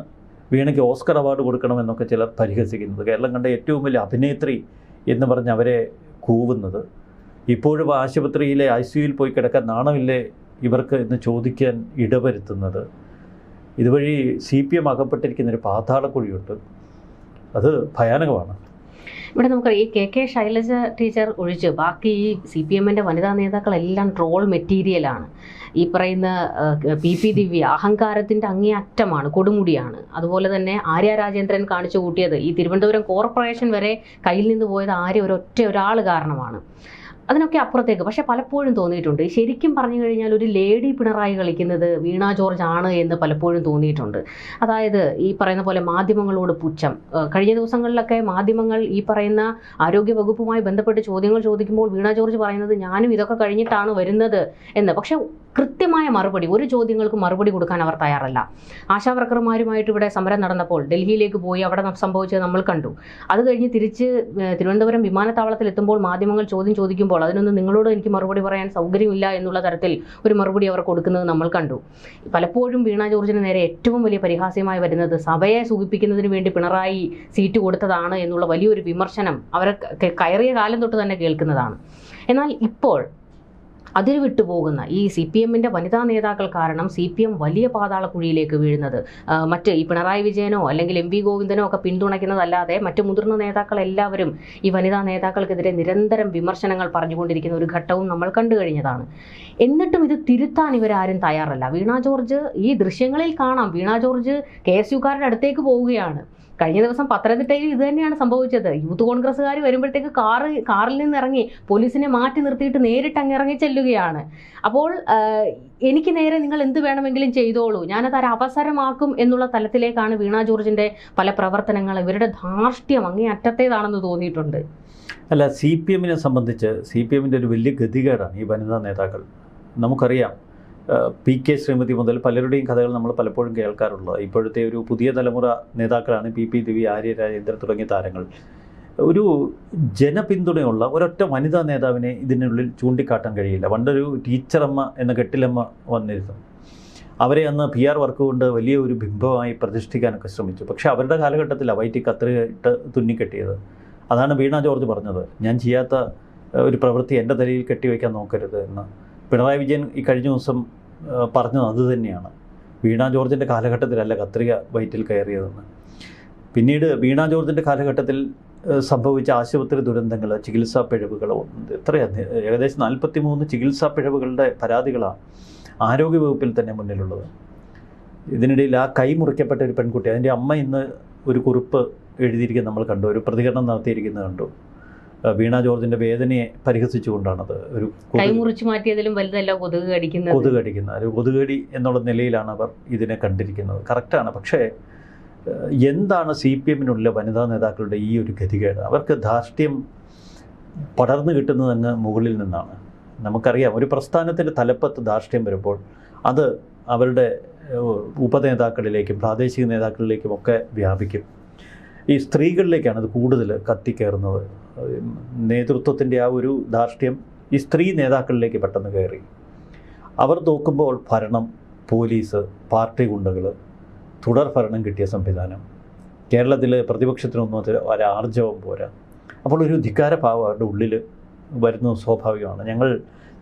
വീണയ്ക്ക് ഓസ്കർ അവാർഡ് കൊടുക്കണമെന്നൊക്കെ ചിലർ പരിഹസിക്കുന്നത്. കേരളം കണ്ട ഏറ്റവും വലിയ അഭിനേത്രി എന്ന് പറഞ്ഞ് അവരെ കൂവുന്നത്. ഇപ്പോഴും ആശുപത്രിയിലെ ICUയിൽ പോയി കിടക്കാൻ നാണമില്ലേ ഇവർക്ക് എന്ന് ചോദിക്കാൻ ഇടവരുത്തുന്നത്. ഇതുവഴി CPM അകപ്പെട്ടിരിക്കുന്നൊരു പാതാളക്കുഴിയുണ്ട്. അത് ഭയാനകമാണ്. ഇവിടെ നമുക്ക് ഈ KK ശൈലജ ടീച്ചർ ഒഴിച്ച് ബാക്കി ഈ CPMൻ്റെ വനിതാ നേതാക്കളെല്ലാം ട്രോൾ മെറ്റീരിയലാണ്. ഈ പറയുന്ന PP ദിവ്യ അഹങ്കാരത്തിൻ്റെ അങ്ങേയറ്റമാണ്, കൊടുമുടിയാണ്. അതുപോലെ തന്നെ ആര്യ രാജേന്ദ്രൻ കാണിച്ചു കൂട്ടിയത്, ഈ തിരുവനന്തപുരം കോർപ്പറേഷൻ വരെ കയ്യിൽ നിന്ന് പോയത് ഒരാൾ കാരണമാണ്. അതിനൊക്കെ അപ്പുറത്തേക്ക് പക്ഷെ പലപ്പോഴും തോന്നിയിട്ടുണ്ട്, ശരിക്കും പറഞ്ഞു കഴിഞ്ഞാൽ ഒരു ലേഡി പിണറായി കളിക്കുന്നത് വീണ ജോർജ് ആണ് എന്ന് പലപ്പോഴും തോന്നിയിട്ടുണ്ട്. അതായത് ഈ പറയുന്ന പോലെ മാധ്യമങ്ങളോട് പുച്ഛം. കഴിഞ്ഞ ദിവസങ്ങളിലൊക്കെ മാധ്യമങ്ങൾ ഈ പറയുന്ന ആരോഗ്യ വകുപ്പുമായി ബന്ധപ്പെട്ട് ചോദ്യങ്ങൾ ചോദിക്കുമ്പോൾ വീണ ജോർജ് പറയുന്നത് ഞാനും ഇതൊക്കെ കഴിഞ്ഞിട്ടാണ് വരുന്നത് എന്ന്. പക്ഷെ കൃത്യമായ മറുപടി, ഒരു ചോദ്യങ്ങൾക്ക് മറുപടി കൊടുക്കാൻ അവർ തയ്യാറല്ല. ആശാവർക്കർമാരുമായിട്ട് ഇവിടെ സമരം നടന്നപ്പോൾ ഡൽഹിയിലേക്ക് പോയി അവിടെ സംഭവിച്ചത് നമ്മൾ കണ്ടു. അത് കഴിഞ്ഞ് തിരിച്ച് തിരുവനന്തപുരം വിമാനത്താവളത്തിൽ എത്തുമ്പോൾ മാധ്യമങ്ങൾ ചോദ്യം ചോദിക്കുമ്പോൾ അതിനൊന്നും നിങ്ങളോട് എനിക്ക് മറുപടി പറയാൻ സൗകര്യമില്ല എന്നുള്ള തരത്തിൽ ഒരു മറുപടി അവർ കൊടുക്കുന്നത് നമ്മൾ കണ്ടു. പലപ്പോഴും വീണ ജോർജിന് നേരെ ഏറ്റവും വലിയ പരിഹാസ്യമായി വരുന്നത് സഭയെ സൂചിപ്പിക്കുന്നതിന് വേണ്ടി പിണറായി സീറ്റ് കൊടുത്തതാണ് എന്നുള്ള വലിയൊരു വിമർശനം അവർ കയറിയ കാലം തൊട്ട് തന്നെ കേൾക്കുന്നതാണ്. എന്നാൽ ഇപ്പോൾ അതിൽ വിട്ടുപോകുന്ന ഈ CPMൻ്റെ വനിതാ നേതാക്കൾ കാരണം CPM വലിയ പാതാളക്കുഴിയിലേക്ക് വീഴുന്നത് മറ്റ് ഈ പിണറായി വിജയനോ അല്ലെങ്കിൽ MV ഗോവിന്ദനോ ഒക്കെ പിന്തുണയ്ക്കുന്നതല്ലാതെ മറ്റ് മുതിർന്ന നേതാക്കൾ എല്ലാവരും ഈ വനിതാ നേതാക്കൾക്കെതിരെ നിരന്തരം വിമർശനങ്ങൾ പറഞ്ഞുകൊണ്ടിരിക്കുന്ന ഒരു ഘട്ടവും നമ്മൾ കണ്ടു കഴിഞ്ഞതാണ്. എന്നിട്ടും ഇത് തിരുത്താൻ ഇവരാരും തയ്യാറല്ല. വീണ ജോർജ് ഈ ദൃശ്യങ്ങളിൽ കാണാം, വീണ ജോർജ് KSUക്കാരുടെ അടുത്തേക്ക് പോവുകയാണ്. കഴിഞ്ഞ ദിവസം പത്തനംതിട്ടയിൽ ഇത് തന്നെയാണ് സംഭവിച്ചത്. യൂത്ത് കോൺഗ്രസ്സുകാർ വരുമ്പോഴത്തേക്ക് കാറിൽ നിന്ന് ഇറങ്ങി പോലീസിനെ മാറ്റി നിർത്തിയിട്ട് നേരിട്ട് ഇറങ്ങി ചെല്ലുകയാണ്. അപ്പോൾ എനിക്ക് നേരെ നിങ്ങൾ എന്ത് വേണമെങ്കിലും ചെയ്തോളൂ, ഞാനത് ഒരു അവസരമാക്കും എന്നുള്ള തലത്തിലേക്കാണ് വീണ ജോർജിന്റെ പല പ്രവർത്തനങ്ങൾ. ഇവരുടെ ധാർഷ്ട്യം അങ്ങേ അറ്റത്തേതാണെന്ന് തോന്നിയിട്ടുണ്ട്. അല്ല, CPM സംബന്ധിച്ച് CPM ഒരു വലിയ ഗതികേടാണ് ഈ വനിതാ നേതാക്കൾ. നമുക്കറിയാം, PK ശ്രീമതി മുതൽ പലരുടെയും കഥകൾ നമ്മൾ പലപ്പോഴും കേൾക്കാറുള്ളത്. ഇപ്പോഴത്തെ ഒരു പുതിയ തലമുറ നേതാക്കളാണ് PP ദിവ്യ, ആര്യ രാജേന്ദ്രൻ തുടങ്ങിയ താരങ്ങൾ. ഒരു ജനപിന്തുണയുള്ള ഒരൊറ്റ വനിതാ നേതാവിനെ ഇതിനുള്ളിൽ ചൂണ്ടിക്കാട്ടാൻ കഴിയില്ല. പണ്ടൊരു ടീച്ചറമ്മ എന്ന കെട്ടിലമ്മ വന്നിരുന്നു. അവരെ അന്ന് PR വർക്ക് കൊണ്ട് വലിയ ഒരു ബിംബമായി പ്രതിഷ്ഠിക്കാനൊക്കെ ശ്രമിച്ചു. പക്ഷേ അവരുടെ കാലഘട്ടത്തിലാണ് വയറ്റി കത്രികയിട്ട് തുന്നിക്കെട്ടിയത്. അതാണ് വീണ ജോർജ് പറഞ്ഞത്, ഞാൻ ചെയ്യാത്ത ഒരു പ്രവൃത്തി എൻ്റെ തലയിൽ കെട്ടിവെക്കാൻ നോക്കരുത് എന്ന്. പിണറായി വിജയൻ ഈ കഴിഞ്ഞ ദിവസം പറഞ്ഞത് അതുതന്നെയാണ്. വീണ ജോർജിൻ്റെ കാലഘട്ടത്തിലല്ല കത്രിക വയറ്റിൽ കയറിയതെന്ന്. പിന്നീട് വീണ ജോർജിൻ്റെ കാലഘട്ടത്തിൽ സംഭവിച്ച ആശുപത്രി ദുരന്തങ്ങൾ, ചികിത്സാ പിഴവുകൾ എത്രയാണ്? ഏകദേശം 43 ചികിത്സാ പിഴവുകളുടെ പരാതികളാണ് ആരോഗ്യവകുപ്പിൽ തന്നെ മുന്നിലുള്ളത്. ഇതിനിടയിൽ ആ കൈ മുറിക്കപ്പെട്ട ഒരു പെൺകുട്ടി, അതിൻ്റെ അമ്മ ഇന്ന് ഒരു കുറിപ്പ് എഴുതിയിരിക്കുന്നത് നമ്മൾ കണ്ടു, ഒരു പ്രതികരണം നടത്തിയിരിക്കുന്നത് കണ്ടു. വീണ ജോർജിൻ്റെ വേദനയെ പരിഹസിച്ചുകൊണ്ടാണത്. ഒരു കൈമുറിച്ച് മാറ്റിയതിലും വലുതല്ല കൊതുക് കടിക്കുന്ന ഒരു കൊതുകടി എന്നുള്ള നിലയിലാണ് അവർ ഇതിനെ കണ്ടിരിക്കുന്നത്. കറക്റ്റാണ്. പക്ഷേ എന്താണ് CPMനുള്ള വനിതാ നേതാക്കളുടെ ഈ ഒരു ഗതികേട്? അവർക്ക് ധാർഷ്ട്യം പടർന്നു കിട്ടുന്നതങ്ങ് മുകളിൽ നിന്നാണ്. നമുക്കറിയാം, ഒരു പ്രസ്ഥാനത്തിൻ്റെ തലപ്പത്ത് ധാർഷ്ട്യം വരുമ്പോൾ അത് അവരുടെ ഉപനേതാക്കളിലേക്കും പ്രാദേശിക നേതാക്കളിലേക്കും ഒക്കെ വ്യാപിക്കും. ഈ സ്ത്രീകളിലേക്കാണ് അത് കൂടുതൽ കത്തിക്കയറുന്നത്. നേതൃത്വത്തിൻ്റെ ആ ഒരു ധാർഷ്ട്യം ഈ സ്ത്രീ നേതാക്കളിലേക്ക് പെട്ടെന്ന് കയറി. അവർ നോക്കുമ്പോൾ ഭരണം, പോലീസ്, പാർട്ടി ഗുണ്ടകൾ, തുടർ ഭരണം കിട്ടിയ സംവിധാനം, കേരളത്തിൽ പ്രതിപക്ഷത്തിനൊന്നും ഒരാർജവം പോരാ. അപ്പോൾ ഒരു ധിക്കാരഭാവം അവരുടെ ഉള്ളിൽ വരുന്നത് സ്വാഭാവികമാണ്. ഞങ്ങൾ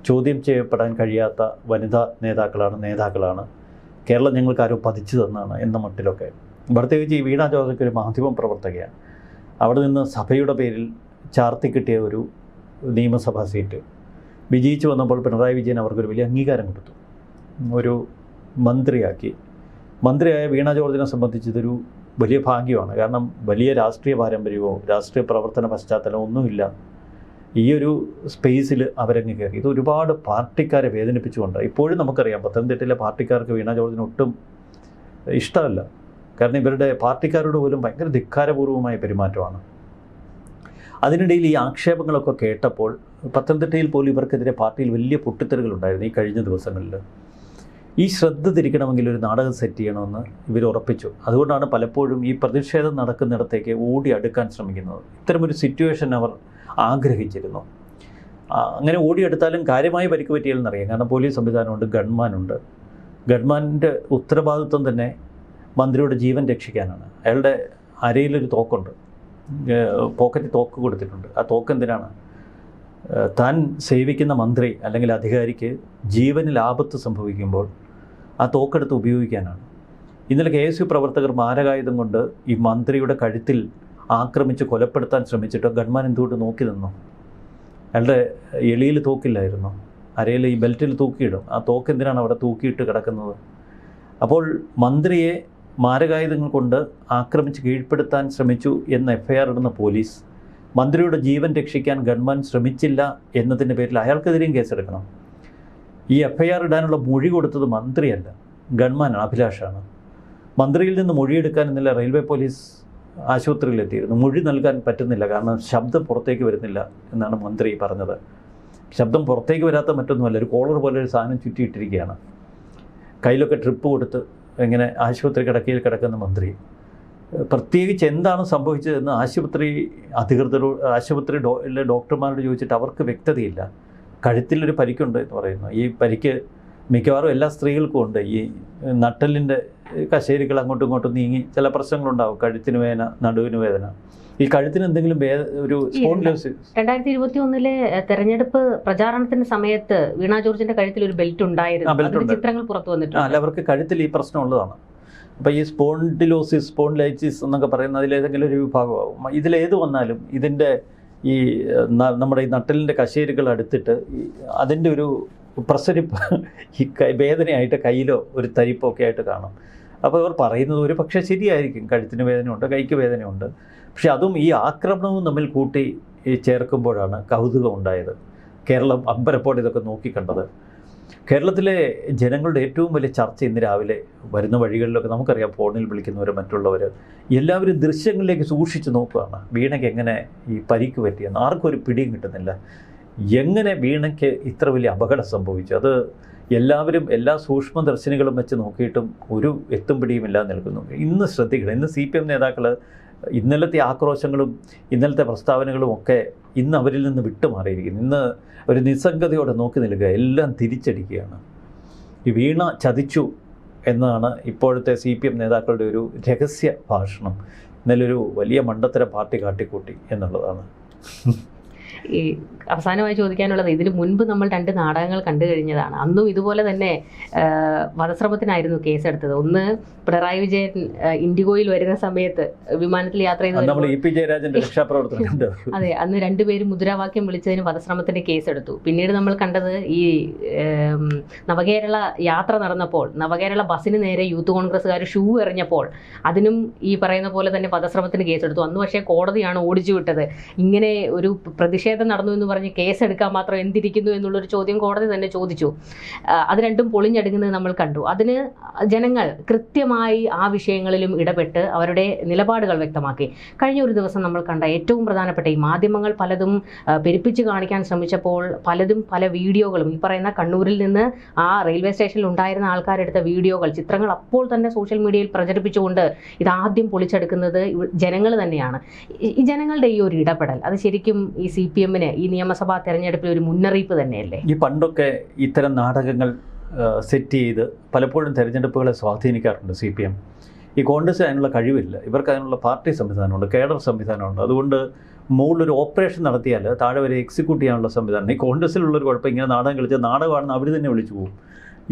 ചോദ്യം ചെയ്യപ്പെടാൻ കഴിയാത്ത വനിതാ നേതാക്കളാണ്, കേരളം ഞങ്ങൾക്ക് ആരോ പതിച്ചു തന്നാണ് എന്ന മട്ടിലൊക്കെ. പ്രത്യേകിച്ച് ഈ വീണ ജോർജ് ഒരു മാധ്യമ പ്രവർത്തകയാണ്. അവിടെ നിന്ന് സഭയുടെ പേരിൽ ചാർത്തി കിട്ടിയ ഒരു നിയമസഭാ സീറ്റ് വിജയിച്ചു വന്നപ്പോൾ പിണറായി വിജയൻ അവർക്കൊരു വലിയ അംഗീകാരം കൊടുത്തു, ഒരു മന്ത്രിയായ വീണ ജോർജിനെ സംബന്ധിച്ച് ഇതൊരു വലിയ ഭാഗ്യമാണ്. കാരണം വലിയ രാഷ്ട്രീയ പാരമ്പര്യമോ രാഷ്ട്രീയ പ്രവർത്തന പശ്ചാത്തലമോ ഒന്നുമില്ല. ഈ ഒരു സ്പേസിൽ അവരങ്ങ് കയറി. ഇത് ഒരുപാട് പാർട്ടിക്കാരെ വേദനിപ്പിച്ചുകൊണ്ട് ഇപ്പോഴും നമുക്കറിയാം, പത്തനംതിട്ടയിലെ പാർട്ടിക്കാർക്ക് വീണ ജോർജിന് ഒട്ടും ഇഷ്ടമല്ല. കാരണം ഇവരുടെ പാർട്ടിക്കാരോട് പോലും ഭയങ്കര ധിക്കാരപൂർവമായ പെരുമാറ്റമാണ്. അതിനിടയിൽ ഈ ആക്ഷേപങ്ങളൊക്കെ കേട്ടപ്പോൾ പത്തനംതിട്ടയിൽ പോലും ഇവർക്കെതിരെ പാർട്ടിയിൽ വലിയ പൊട്ടിത്തെറികളുണ്ടായിരുന്നു ഈ കഴിഞ്ഞ ദിവസങ്ങളിൽ. ഈ ശ്രദ്ധ തിരിക്കണമെങ്കിൽ ഒരു നാടകം സെറ്റ് ചെയ്യണമെന്ന് ഇവർ ഉറപ്പിച്ചു. അതുകൊണ്ടാണ് പലപ്പോഴും ഈ പ്രതിഷേധം നടക്കുന്നിടത്തേക്ക് ഓടി അടുക്കാൻ ശ്രമിക്കുന്നത്. ഇത്തരമൊരു സിറ്റുവേഷൻ അവർ ആഗ്രഹിച്ചിരുന്നു. അങ്ങനെ ഓടിയെടുത്താലും കാര്യമായി പരിക്ക് പറ്റിയാലെന്നറിയാം. കാരണം പോലീസ് സംവിധാനമുണ്ട്, ഗൺമാനുണ്ട്. ഗൺമാൻ്റെ ഉത്തരവാദിത്വം തന്നെ മന്ത്രിയുടെ ജീവൻ രക്ഷിക്കാനാണ്. അയാളുടെ അരയിലൊരു തോക്കുണ്ട്, പോക്കറ്റിൽ തോക്ക് കൊടുത്തിട്ടുണ്ട്. ആ തോക്ക് എന്തിനാണ്? താൻ സേവിക്കുന്ന മന്ത്രി അല്ലെങ്കിൽ അധികാരിക്ക് ജീവനിൽ ആപത്ത് സംഭവിക്കുമ്പോൾ ആ തോക്കെടുത്ത് ഉപയോഗിക്കാനാണ്. ഇന്നലെ KSU പ്രവർത്തകർ മാരകായുധം കൊണ്ട് ഈ മന്ത്രിയുടെ കഴുത്തിൽ ആക്രമിച്ച് കൊലപ്പെടുത്താൻ ശ്രമിച്ചിട്ട് ഗൺമാൻ എന്തുകൊണ്ട് നോക്കി നിന്നു? അയാളുടെ എളിയിൽ തോക്കില്ലായിരുന്നു, അരയിൽ ഈ ബെൽറ്റിൽ തൂക്കിയിടും. ആ തോക്ക് എന്തിനാണ് അവിടെ തൂക്കിയിട്ട് കിടക്കുന്നത്? അപ്പോൾ മന്ത്രിയെ മാരകായുധങ്ങൾ കൊണ്ട് ആക്രമിച്ച് കീഴ്പ്പെടുത്താൻ ശ്രമിച്ചു എന്ന് FIR ഇടുന്ന പോലീസ് മന്ത്രിയുടെ ജീവൻ രക്ഷിക്കാൻ ഗൺമാൻ ശ്രമിച്ചില്ല എന്നതിൻ്റെ പേരിൽ അയാൾക്കെതിരെയും കേസെടുക്കണം. ഈ FIR ഇടാനുള്ള മൊഴി കൊടുത്തത് മന്ത്രിയല്ല, ഗൺമാനാണ്, അഭിലാഷാണ്. മന്ത്രിയിൽ നിന്ന് മൊഴിയെടുക്കാൻ ഇന്നലെ റെയിൽവേ പോലീസ് ആശുപത്രിയിലെത്തിയിരുന്നു. മൊഴി നൽകാൻ പറ്റുന്നില്ല, കാരണം ശബ്ദം പുറത്തേക്ക് വരുന്നില്ല എന്നാണ് മന്ത്രി പറഞ്ഞത്. ശബ്ദം പുറത്തേക്ക് വരാത്ത മറ്റൊന്നുമല്ല, ഒരു കോളർ പോലെ ഒരു സാധനം ചുറ്റിയിട്ടിരിക്കുകയാണ്. കയ്യിലൊക്കെ ട്രിപ്പ് കൊടുത്ത് ഇങ്ങനെ ആശുപത്രി കിടക്കയിൽ കിടക്കുന്ന മന്ത്രി. പ്രത്യേകിച്ച് എന്താണ് സംഭവിച്ചതെന്ന് ആശുപത്രി അധികൃതരോട്, ആശുപത്രിയിലെ ഡോക്ടർമാരോട് ചോദിച്ചിട്ട് അവർക്ക് വ്യക്തതയില്ല. കഴുത്തിലൊരു പരിക്കുണ്ട് എന്ന് പറയുന്നു. ഈ പരിക്ക് മിക്കവാറും എല്ലാ സ്ത്രീകൾക്കും ഉണ്ട്. ഈ നട്ടലിൻ്റെ കശേരികൾ അങ്ങോട്ടും ഇങ്ങോട്ടും നീങ്ങി ചില പ്രശ്നങ്ങളുണ്ടാവും. കഴുത്തിന് വേദന, നടുവിന് വേദന. ഈ കഴുത്തിന് എന്തെങ്കിലും ഒരു സ്പോണ്ടിലോസിസ്. 2021 തെരഞ്ഞെടുപ്പ് പ്രചാരണത്തിന്റെ സമയത്ത് വീണ ജോർജിന്റെ കഴുത്തിൽ ഒരു ബെൽറ്റ് ഉണ്ടായിരുന്നു. ചിത്രങ്ങൾ പുറത്തു വന്നിട്ടുണ്ട്. അല്ല, അവർക്ക് കഴുത്തിൽ ഈ പ്രശ്നം ഉള്ളതാണ്. അപ്പോൾ ഈ സ്പോണ്ടിലൈറ്റിസ് എന്നൊക്കെ പറയുന്ന അതിലേതെങ്കിലും ഒരു വിഭാഗമാകും. ഇതിലേത് വന്നാലും ഇതിൻ്റെ ഈ നമ്മുടെ ഈ നട്ടലിൻ്റെ കശേരികൾ അടുത്തിട്ട് അതിൻ്റെ ഒരു പ്രസരിപ്പ് ഈ വേദനയായിട്ട് കയ്യിലോ ഒരു തരിപ്പൊക്കെ ആയിട്ട് കാണും. അപ്പോൾ ഇവർ പറയുന്നത് ഒരു പക്ഷേ ശരിയായിരിക്കും, കഴുത്തിന് വേദനയുണ്ട്, കൈക്ക് വേദനയുണ്ട്. പക്ഷെ അതും ഈ ആക്രമണവും തമ്മിൽ കൂട്ടി ചേർക്കുമ്പോഴാണ് കൗതുകം ഉണ്ടായത്. കേരളം അമ്പരപ്പോടെ ഇതൊക്കെ നോക്കിക്കണ്ടത്. കേരളത്തിലെ ജനങ്ങളുടെ ഏറ്റവും വലിയ ചർച്ച ഇന്ന് രാവിലെ വരുന്ന വഴികളിലൊക്കെ നമുക്കറിയാം, ഫോണിൽ വിളിക്കുന്നവർ മറ്റുള്ളവർ എല്ലാവരും ദൃശ്യങ്ങളിലേക്ക് സൂക്ഷിച്ച് നോക്കുകയാണ്. വീണയ്ക്ക് എങ്ങനെ ഈ പരിക്ക് പറ്റിയെന്ന് ആർക്കും ഒരു പിടിയും കിട്ടുന്നില്ല. എങ്ങനെ വീണയ്ക്ക് ഇത്ര വലിയ അപകടം സംഭവിച്ചു, അത് എല്ലാവരും എല്ലാ സൂക്ഷ്മദർശിനികളും വെച്ച് നോക്കിയിട്ടും ഒരു എത്തും പിടിയുമില്ല നിൽക്കുന്നു. ഇന്ന് ശ്രദ്ധിക്കണം, ഇന്ന് CPM നേതാക്കൾ ഇന്നലത്തെ ആക്രോശങ്ങളും ഇന്നലത്തെ പ്രസ്താവനകളും ഒക്കെ ഇന്ന് അവരിൽ നിന്ന് വിട്ടുമാറിയിരിക്കുന്നു. ഇന്ന് ഒരു നിസ്സംഗതയോടെ നോക്കി നിൽക്കുക, എല്ലാം തിരിച്ചടിക്കുകയാണ്. ഈ വീണ ചതിച്ചു എന്നാണ് ഇപ്പോഴത്തെ CPM നേതാക്കളുടെ ഒരു രഹസ്യ ഭാഷണം. ഇന്നലെ ഒരു വലിയ മണ്ടത്തരം പാർട്ടി കാട്ടിക്കൂട്ടി എന്നുള്ളതാണ്. ഈ അവസാനമായി ചോദിക്കാനുള്ളത്, ഇതിന് മുൻപ് നമ്മൾ 2 നാടകങ്ങൾ കണ്ടു കഴിഞ്ഞതാണ്. അന്നും ഇതുപോലെ തന്നെ വധശ്രമത്തിനായിരുന്നു കേസെടുത്തത്. ഒന്ന് പിണറായി വിജയൻ ഇൻഡിഗോയിൽ വരുന്ന സമയത്ത് വിമാനത്തിൽ യാത്ര ചെയ്ത് അതെ, അന്ന് 2 പേരും മുദ്രാവാക്യം വിളിച്ചതിന് വധശ്രമത്തിന് കേസെടുത്തു. പിന്നീട് നമ്മൾ കണ്ടത് ഈ നവകേരള യാത്ര നടന്നപ്പോൾ നവകേരള ബസ്സിന് നേരെ യൂത്ത് കോൺഗ്രസ്സുകാർ ഷൂ എറിഞ്ഞപ്പോൾ അതിനും ഈ പറയുന്ന പോലെ തന്നെ വധശ്രമത്തിന് കേസെടുത്തു. അന്ന് പക്ഷേ കോടതിയാണ് ഓടിച്ചു വിട്ടത്. ഇങ്ങനെ ഒരു പ്രതിഷേധം നടന്നു എന്ന് പറഞ്ഞ് കേസെടുക്കാൻ മാത്രം എന്തിരിക്കുന്നു എന്നുള്ളൊരു ചോദ്യം കോടതി തന്നെ ചോദിച്ചു. അത് രണ്ടും പൊളിഞ്ഞടുങ്ങുന്നത് നമ്മൾ കണ്ടു. അതിന് ജനങ്ങൾ കൃത്യമായി ആ വിഷയങ്ങളിലും ഇടപെട്ട് അവരുടെ നിലപാടുകൾ വ്യക്തമാക്കി. കഴിഞ്ഞ ഒരു ദിവസം നമ്മൾ കണ്ട ഏറ്റവും പ്രധാനപ്പെട്ട ഈ മാധ്യമങ്ങൾ പലതും പെരുപ്പിച്ച് കാണിക്കാൻ ശ്രമിച്ചപ്പോൾ പലതും പല വീഡിയോകളും ഈ പറയുന്ന കണ്ണൂരിൽ നിന്ന് ആ റെയിൽവേ സ്റ്റേഷനിൽ ഉണ്ടായിരുന്ന ആൾക്കാരെടുത്ത വീഡിയോകൾ, ചിത്രങ്ങൾ അപ്പോൾ തന്നെ സോഷ്യൽ മീഡിയയിൽ പ്രചരിപ്പിച്ചുകൊണ്ട് ഇതാദ്യം പൊളിച്ചെടുക്കുന്നത് ജനങ്ങൾ തന്നെയാണ്. ഈ ജനങ്ങളുടെ ഈ ഒരു ഇടപെടൽ അത് ശരിക്കും ഈ CPM-ന് ഈ നിയമസഭാ തെരഞ്ഞെടുപ്പിൽ ഒരു മുന്നറിയിപ്പ് തന്നെയല്ലേ? ഈ പണ്ടൊക്കെ ഇത്തരം നാടകങ്ങൾ സെറ്റ് ചെയ്ത് പലപ്പോഴും തെരഞ്ഞെടുപ്പുകളെ സ്വാധീനിക്കാറുണ്ട് CPM. ഈ കോൺഗ്രസ് അതിനുള്ള കഴിവില്ല, ഇവർക്ക് അതിനുള്ള പാർട്ടി സംവിധാനമുണ്ട്, കേഡർ സംവിധാനമുണ്ട്. അതുകൊണ്ട് മുകളിലൊരു ഓപ്പറേഷൻ നടത്തിയാൽ താഴെ വരെ എക്സിക്യൂട്ട് ചെയ്യാനുള്ള സംവിധാനം. ഈ കോൺഗ്രസ്സിലുള്ളൊരു കുഴപ്പം, ഇങ്ങനെ നാടകം കളിച്ചാൽ നാടകമാണെന്ന് അവർ തന്നെ വിളിച്ചു പോകും.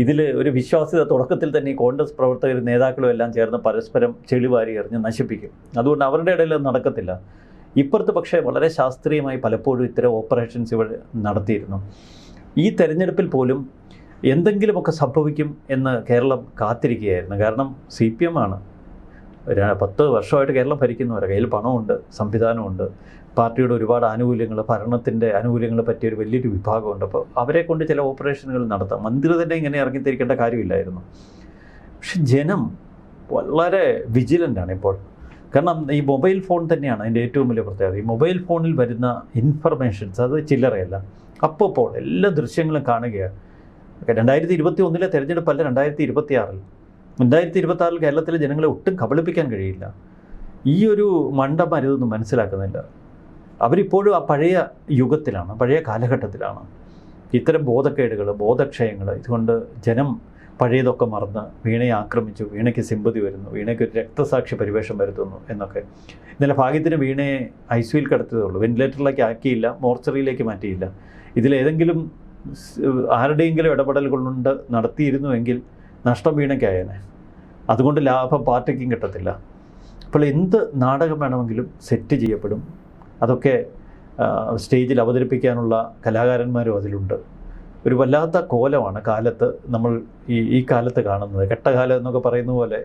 ഇതിൽ ഒരു വിശ്വാസ്യത തുടക്കത്തിൽ തന്നെ ഈ കോൺഗ്രസ് പ്രവർത്തകരും നേതാക്കളും എല്ലാം ചേർന്ന് പരസ്പരം ചെളിവാരി എറിഞ്ഞ് നശിപ്പിക്കും. അതുകൊണ്ട് അവരുടെ ഇടയിൽ അത് നടക്കത്തില്ല. ഇപ്പുറത്ത് പക്ഷേ വളരെ ശാസ്ത്രീയമായി പലപ്പോഴും ഇത്തരം ഓപ്പറേഷൻസ് ഇവർ നടത്തിയിരുന്നു. ഈ തെരഞ്ഞെടുപ്പിൽ പോലും എന്തെങ്കിലുമൊക്കെ സംഭവിക്കും എന്ന് കേരളം കാത്തിരിക്കുകയായിരുന്നു. കാരണം CPM ആണ് 10 വർഷമായിട്ട് കേരളം ഭരിക്കുന്നവരെ, കയ്യിൽ പണമുണ്ട്, സംവിധാനമുണ്ട്, പാർട്ടിയുടെ ഒരുപാട് ആനുകൂല്യങ്ങൾ, ഭരണത്തിൻ്റെ ആനുകൂല്യങ്ങളെ പറ്റിയൊരു വലിയൊരു വിഭാഗമുണ്ട്. അപ്പോൾ അവരെ കൊണ്ട് ചില ഓപ്പറേഷനുകൾ നടത്താം. മന്ത്രി തന്നെ ഇങ്ങനെ ഇറങ്ങിത്തിരിക്കേണ്ട കാര്യമില്ലായിരുന്നു. പക്ഷെ ജനം വളരെ വിജിലൻ്റാണ് ഇപ്പോൾ. കാരണം ഈ മൊബൈൽ ഫോൺ തന്നെയാണ് അതിൻ്റെ ഏറ്റവും വലിയ പ്രത്യേകത. ഈ മൊബൈൽ ഫോണിൽ വരുന്ന ഇൻഫർമേഷൻസ് അത് ചില്ലറയല്ല. അപ്പോൾ എല്ലാ ദൃശ്യങ്ങളും കാണുകയാണ്. 2021 തെരഞ്ഞെടുപ്പല്ല, 2026. 2026 കേരളത്തിലെ ജനങ്ങളെ ഒട്ടും കബളിപ്പിക്കാൻ കഴിയില്ല. ഈ ഒരു മണ്ടന്മാരിതൊന്നും മനസ്സിലാക്കുന്നില്ല. അവരിപ്പോഴും ആ പഴയ യുഗത്തിലാണ്, പഴയ കാലഘട്ടത്തിലാണ്. ഇത്തരം ബോധക്കേടുകൾ, ബോധക്ഷയങ്ങൾ ഇതുകൊണ്ട് ജനം പഴയതൊക്കെ മറന്ന് വീണയെ ആക്രമിച്ചു, വീണയ്ക്ക് സിമ്പതി വരുന്നു, വീണയ്ക്ക് ഒരു രക്തസാക്ഷി പരിവേഷം വരുത്തുന്നു എന്നൊക്കെ. ഇന്നലെ ഭാഗ്യത്തിന് വീണയെ ICUയിൽ കിടത്തിയതേ ഉള്ളൂ. വെന്റിലേറ്ററിലേക്ക് ആക്കിയില്ല, മോർച്ചറിയിലേക്ക് മാറ്റിയില്ല. ഇതിലേതെങ്കിലും ആരുടെയെങ്കിലും ഇടപെടലുകൾ കൊണ്ട് നടത്തിയിരുന്നുവെങ്കിൽ നഷ്ടം വീണയ്ക്കായേനെ. അതുകൊണ്ട് ലാഭം പാർട്ടിക്കും കിട്ടത്തില്ല. അപ്പോൾ എന്ത് നാടകം വേണമെങ്കിലും സെറ്റ് ചെയ്യപ്പെടും. അതൊക്കെ സ്റ്റേജിൽ അവതരിപ്പിക്കാനുള്ള കലാകാരന്മാരും അതിലുണ്ട്. ഒരു വല്ലാത്ത കോലമാണ് കാലത്ത് നമ്മൾ ഈ കാലത്ത് കാണുന്നത്. കെട്ടകാലം എന്നൊക്കെ പറയുന്ന പോലെ.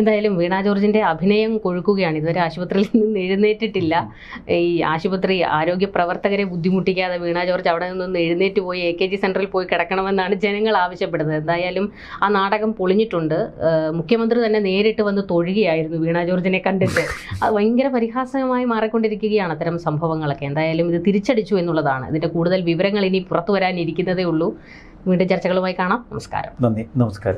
എന്തായാലും വീണ ജോർജിൻ്റെ അഭിനയം കൊഴുക്കുകയാണ്. ഇതുവരെ ആശുപത്രിയിൽ നിന്ന് എഴുന്നേറ്റിട്ടില്ല. ഈ ആശുപത്രി ആരോഗ്യ പ്രവർത്തകരെ ബുദ്ധിമുട്ടിക്കാതെ വീണ ജോർജ് അവിടെ നിന്നൊന്ന് എഴുന്നേറ്റ് പോയി AKG സെൻറ്ററിൽ പോയി കിടക്കണമെന്നാണ് ജനങ്ങൾ ആവശ്യപ്പെടുന്നത്. എന്തായാലും ആ നാടകം പൊളിഞ്ഞിട്ടുണ്ട്. മുഖ്യമന്ത്രി തന്നെ നേരിട്ട് വന്ന് തൊഴുകയായിരുന്നു വീണ ജോർജിനെ കണ്ടിട്ട്. അത് ഭയങ്കര പരിഹാസമായി മാറിക്കൊണ്ടിരിക്കുകയാണ് അത്തരം സംഭവങ്ങളൊക്കെ. എന്തായാലും ഇത് തിരിച്ചടിച്ചു എന്നുള്ളതാണ്. ഇതിൻ്റെ കൂടുതൽ വിവരങ്ങൾ ഇനി പുറത്തു വരാനിരിക്കുന്നതേ ഉള്ളൂ. വീണ്ടും ചർച്ചകളുമായി കാണാം. നമസ്കാരം. നന്ദി. നമസ്കാരം.